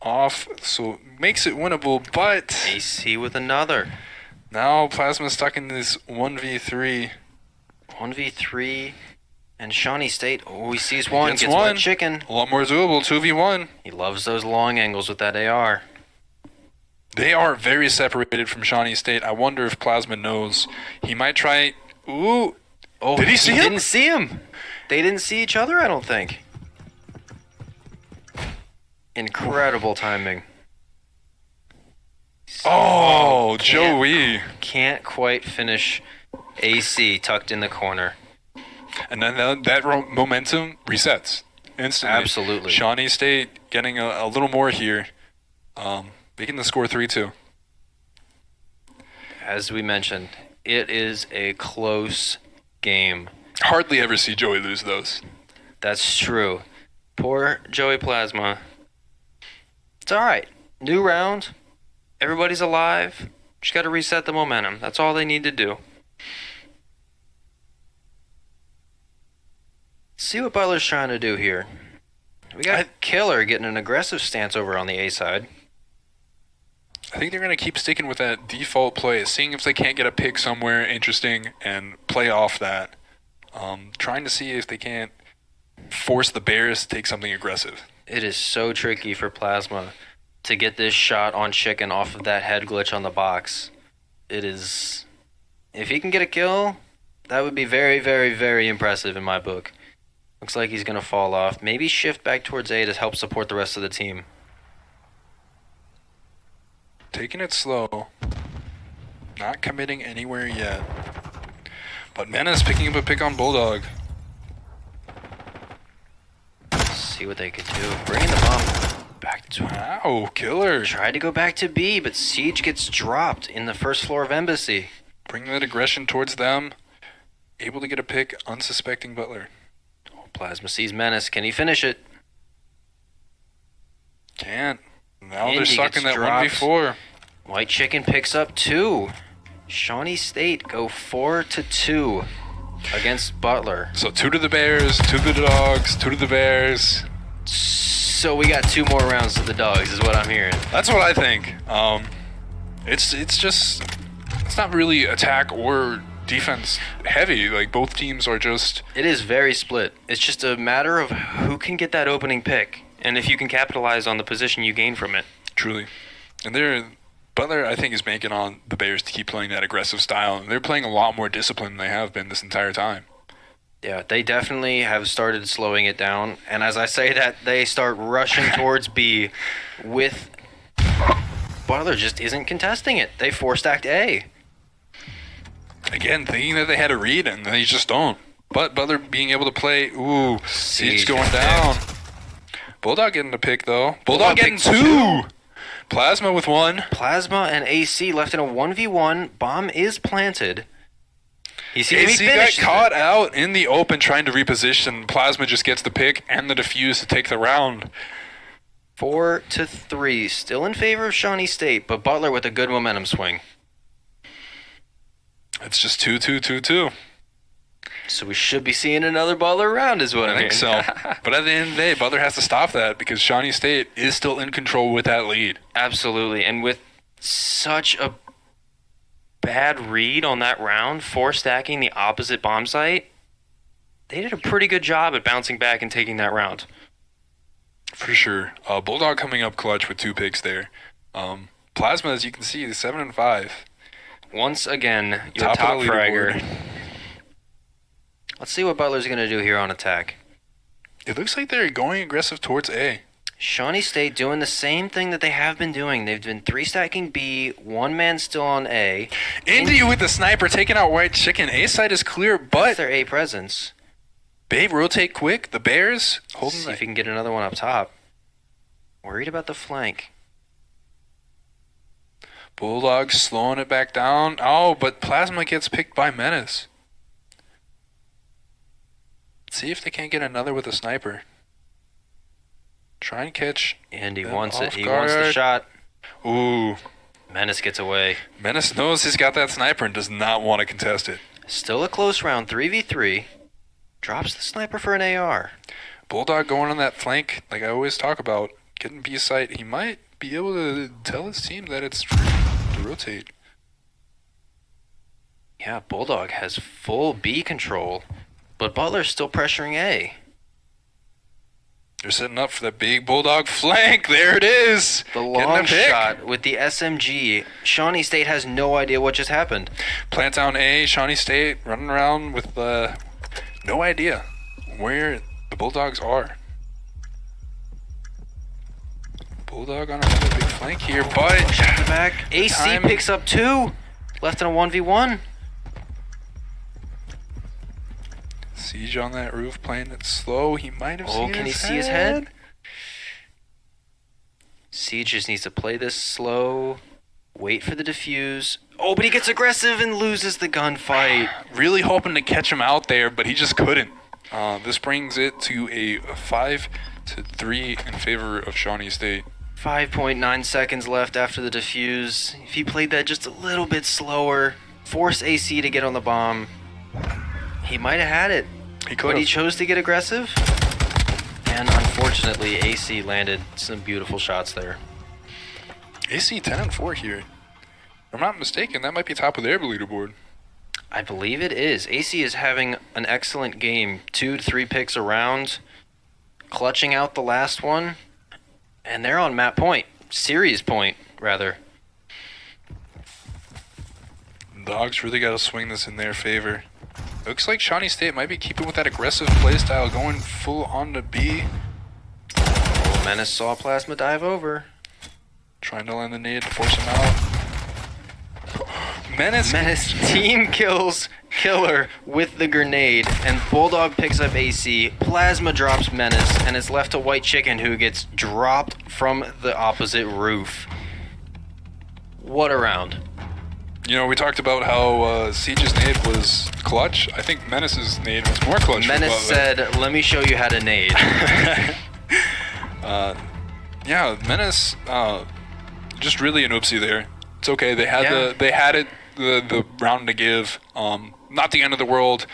Speaker 1: off, so makes it winnable, but
Speaker 3: AC with another.
Speaker 1: now Plasma stuck in this 1v3.
Speaker 3: 1v3. And Shawnee State, oh, he sees one.
Speaker 1: Gets
Speaker 3: Gets
Speaker 1: one.
Speaker 3: one chicken.
Speaker 1: A lot more doable, 2v1.
Speaker 3: He loves those long angles with that AR.
Speaker 1: They are very separated from Shawnee State. I wonder if Plasma knows. He might try. Ooh.
Speaker 3: Oh,
Speaker 1: Did he see him?
Speaker 3: Didn't see him. They didn't see each other, I don't think. Incredible timing.
Speaker 1: Oh,
Speaker 3: Can't-
Speaker 1: Joey.
Speaker 3: Can't quite finish AC tucked in the corner.
Speaker 1: And then that momentum resets instantly.
Speaker 3: Absolutely.
Speaker 1: Shawnee State getting a little more here, making the score 3-2.
Speaker 3: As we mentioned, it is a close game.
Speaker 1: Hardly ever see Joey lose those.
Speaker 3: That's true. Poor Joey Plasma. It's alright. New round. Everybody's alive. Just got to reset the momentum. That's all they need to do. see what Butler's trying to do here. We got Killer getting an aggressive stance over on the A side.
Speaker 1: I think they're going to keep sticking with that default play, seeing if they can't get a pick somewhere interesting and play off that. Trying to see if they can't force the Bears to take something aggressive.
Speaker 3: It is so tricky for Plasma to get this shot on Chicken off of that head glitch on the box. It is... If he can get a kill, that would be very, very, very impressive in my book. Looks like he's going to fall off. Maybe shift back towards A to help support the rest of the team.
Speaker 1: Taking it slow. Not committing anywhere yet. But Menace picking up a pick on Bulldog.
Speaker 3: See what they could do. Bringing the bomb back to...
Speaker 1: Wow, Killer.
Speaker 3: Tried to go back to B, but Siege gets dropped in the first floor of Embassy.
Speaker 1: Bringing that aggression towards them. Able to get a pick, unsuspecting Butler.
Speaker 3: Plasma sees Menace. Can he finish it?
Speaker 1: Can't. Now
Speaker 3: Indy
Speaker 1: they're stuck
Speaker 3: gets
Speaker 1: in that
Speaker 3: dropped.
Speaker 1: 1v4.
Speaker 3: White Chicken picks up 2. Shawnee State go 4-2 against Butler.
Speaker 1: So 2 to the Bears, 2 to the Dogs, 2 to the Bears.
Speaker 3: So we got 2 more rounds to the Dogs is what I'm hearing.
Speaker 1: That's what I think. It's just, it's not really attack or defense heavy. Like, both teams are just...
Speaker 3: It is very split. It's just a matter of who can get that opening pick.
Speaker 2: And if you can capitalize on the position you gain from it.
Speaker 1: Truly. And Butler, I think, is banking on the Bears to keep playing that aggressive style. And they're playing a lot more discipline than they have been this entire time.
Speaker 3: Yeah, they definitely have started slowing it down. And as I say that, they start rushing towards B with... Butler just isn't contesting it. They four-stacked A.
Speaker 1: Again, thinking that they had a read, and they just don't. But Butler being able to play... Ooh, Siege going down. Bulldog getting a pick, though. Bulldog getting 2! Plasma with 1.
Speaker 3: Plasma and AC left in a 1v1. Bomb is planted.
Speaker 1: AC got caught out in the open trying to reposition. Plasma just gets the pick and the defuse to take the round.
Speaker 3: 4-3. Still in favor of Shawnee State, but Butler with a good momentum swing.
Speaker 1: It's just 2-2-2-2.
Speaker 3: So we should be seeing another Butler round is what
Speaker 1: I think so. But at the end of the day, Butler has to stop that because Shawnee State is still in control with that lead.
Speaker 2: Absolutely. And with such a bad read on that round, stacking the opposite bomb site, they did a pretty good job at bouncing back and taking that round.
Speaker 1: For sure. Bulldog coming up clutch with 2 picks there. Plasma, as you can see, is 7-5.
Speaker 3: Once again, your top fragger. Let's see what Butler's going to do here on attack.
Speaker 1: It looks like they're going aggressive towards A.
Speaker 3: Shawnee State doing the same thing that they have been doing. They've been 3-stacking B, 1 man still on A.
Speaker 1: Indy with the sniper taking out White Chicken. A side is clear, but...
Speaker 3: That's their A presence.
Speaker 1: Babe, rotate quick. The Bears holding...
Speaker 3: See if he can get another one up top. Worried about the flank.
Speaker 1: Bulldog slowing it back down. Oh, but Plasma gets picked by Menace. See if they can't get another with a sniper. Try and catch.
Speaker 3: And he wants it. He wants the shot.
Speaker 1: Ooh.
Speaker 3: Menace gets away.
Speaker 1: Menace knows he's got that sniper and does not want to contest it.
Speaker 3: Still a close round, 3v3. Drops the sniper for an AR.
Speaker 1: Bulldog going on that flank, like I always talk about, getting B site. He might be able to tell his team that it's free to rotate.
Speaker 3: Yeah, Bulldog has full B control, but Butler's still pressuring A.
Speaker 1: They're setting up for that big Bulldog flank. There it is.
Speaker 3: The long shot with the SMG. Shawnee State has no idea what just happened.
Speaker 1: Plant down A, Shawnee State running around with no idea where the Bulldogs are. Bulldog on another big flank here, but
Speaker 3: shot the back. AC picks up 2. Left in a 1v1.
Speaker 1: Siege on that roof playing it slow. He might have seen his head.
Speaker 3: Can he see his head? Siege just needs to play this slow. Wait for the defuse. Oh, but he gets aggressive and loses the gunfight.
Speaker 1: Really hoping to catch him out there, but he just couldn't. This brings it to a 5-3 in favor of Shawnee State.
Speaker 3: 5.9 seconds left after the defuse. If he played that just a little bit slower, force AC to get on the bomb, he might have had it.
Speaker 1: He
Speaker 3: but
Speaker 1: could
Speaker 3: he
Speaker 1: have.
Speaker 3: chose to get aggressive. And unfortunately, AC landed some beautiful shots there.
Speaker 1: AC 10-4 here. If I'm not mistaken, that might be top of their leaderboard.
Speaker 3: I believe it is. AC is having an excellent game. 2 to 3 picks around, clutching out the last one, and they're on map point. Series point, rather.
Speaker 1: Dogs really got to swing this in their favor. Looks like Shawnee State might be keeping with that aggressive play style, going full on to B.
Speaker 3: Oh, Menace saw Plasma dive over.
Speaker 1: Trying to land the nade to force him out. Menace.
Speaker 3: Team kills Killer with the grenade, and Bulldog picks up AC. Plasma drops Menace, and it's left to White Chicken, who gets dropped from the opposite roof. What a round.
Speaker 1: You know, we talked about how Siege's nade was clutch. I think Menace's nade was more clutch.
Speaker 3: Menace said, "Let me show you how to nade."
Speaker 1: Yeah, Menace, just really an oopsie there. It's okay. They had the round to give. Not the end of the world.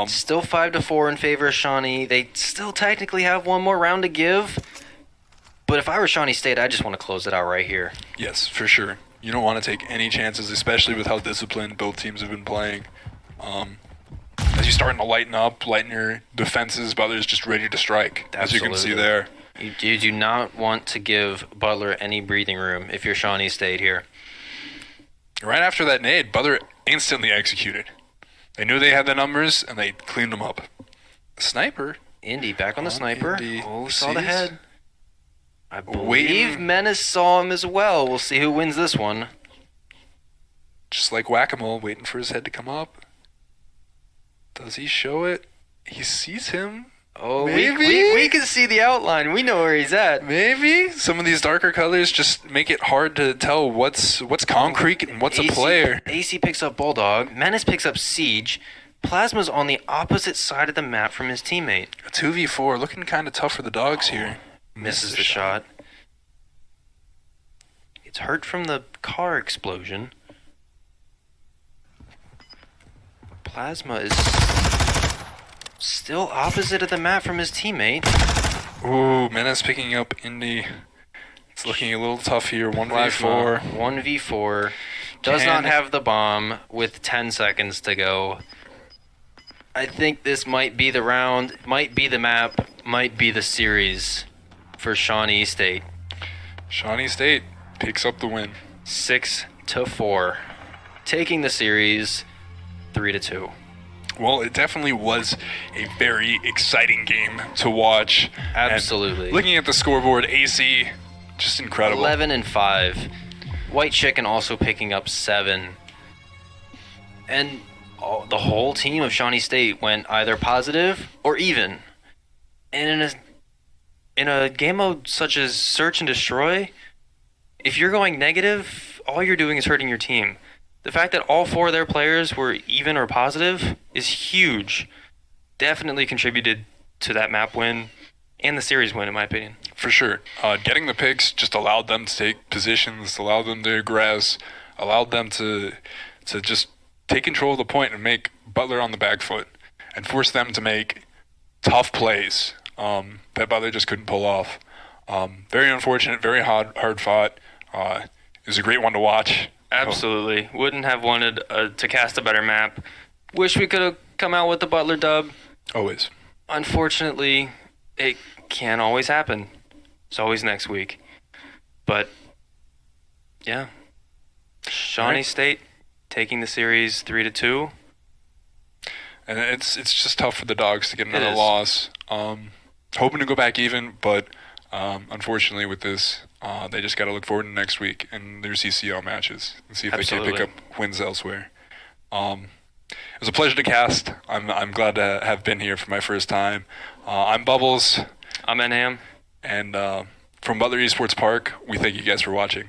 Speaker 3: Still 5-4 in favor of Shawnee. They still technically have one more round to give. But if I were Shawnee State, I just want to close it out right here.
Speaker 1: Yes, for sure. You don't want to take any chances, especially with how disciplined both teams have been playing. As you're starting to lighten your defenses, Butler's just ready to strike, as you can see there.
Speaker 3: You do not want to give Butler any breathing room if you're Shawnee State here.
Speaker 1: Right after that nade, Butler instantly executed. They knew they had the numbers, and they cleaned them up. Sniper.
Speaker 3: Indy back on the sniper.
Speaker 1: Indy.
Speaker 3: Oh, saw the head. I believe
Speaker 1: Waiting.
Speaker 3: Menace saw him as well. We'll see who wins this one.
Speaker 1: Just like Whack-A-Mole, waiting for his head to come up. Does he show it? He sees him.
Speaker 3: Oh,
Speaker 1: Maybe?
Speaker 3: we can see the outline. We know where he's at.
Speaker 1: Maybe some of these darker colors just make it hard to tell what's concrete and what's a player.
Speaker 3: AC picks up Bulldog. Menace picks up Siege. Plasma's on the opposite side of the map from his teammate.
Speaker 1: A 2v4, looking kind of tough for the Dogs here.
Speaker 3: Misses the shot. It's hurt from the car explosion. Plasma is still opposite of the map from his teammate.
Speaker 1: Ooh, Menace picking up Indy. It's looking a little tough here. 1v4.
Speaker 3: 1v4. Does not have the bomb with 10 seconds to go. I think this might be the round, might be the map, might be the series for Shawnee State.
Speaker 1: Shawnee State picks up the win.
Speaker 3: 6-4. Taking the series 3-2.
Speaker 1: Well, it definitely was a very exciting game to watch.
Speaker 3: Absolutely.
Speaker 1: And looking at the scoreboard, AC, just incredible.
Speaker 3: 11-5. White Chicken also picking up 7. And the whole team of Shawnee State went either positive or even. And in a game mode such as Search and Destroy, if you're going negative, all you're doing is hurting your team. The fact that all 4 of their players were even or positive is huge. Definitely contributed to that map win and the series win, in my opinion.
Speaker 1: For sure. Getting the picks just allowed them to take positions, allowed them to aggress, allowed them to just take control of the point and make Butler on the back foot and force them to make tough plays that Butler just couldn't pull off. Very unfortunate, very hard fought. It was a great one to watch.
Speaker 2: Absolutely. Wouldn't have wanted to cast a better map. Wish we could have come out with the Butler dub.
Speaker 1: Always.
Speaker 2: Unfortunately, it can't always happen. It's always next week. But, yeah. Shawnee
Speaker 1: Right.
Speaker 2: State taking the series 3-2.
Speaker 1: And it's just tough for the Dogs to get another
Speaker 2: is.
Speaker 1: loss. Hoping to go back even, but unfortunately with this, they just got to look forward to next week and their CCL matches and see if they can pick up wins elsewhere. It was a pleasure to cast. I'm glad to have been here for my first time. I'm Bubbles.
Speaker 2: I'm Enham.
Speaker 1: And from Butler Esports Park, we thank you guys for watching.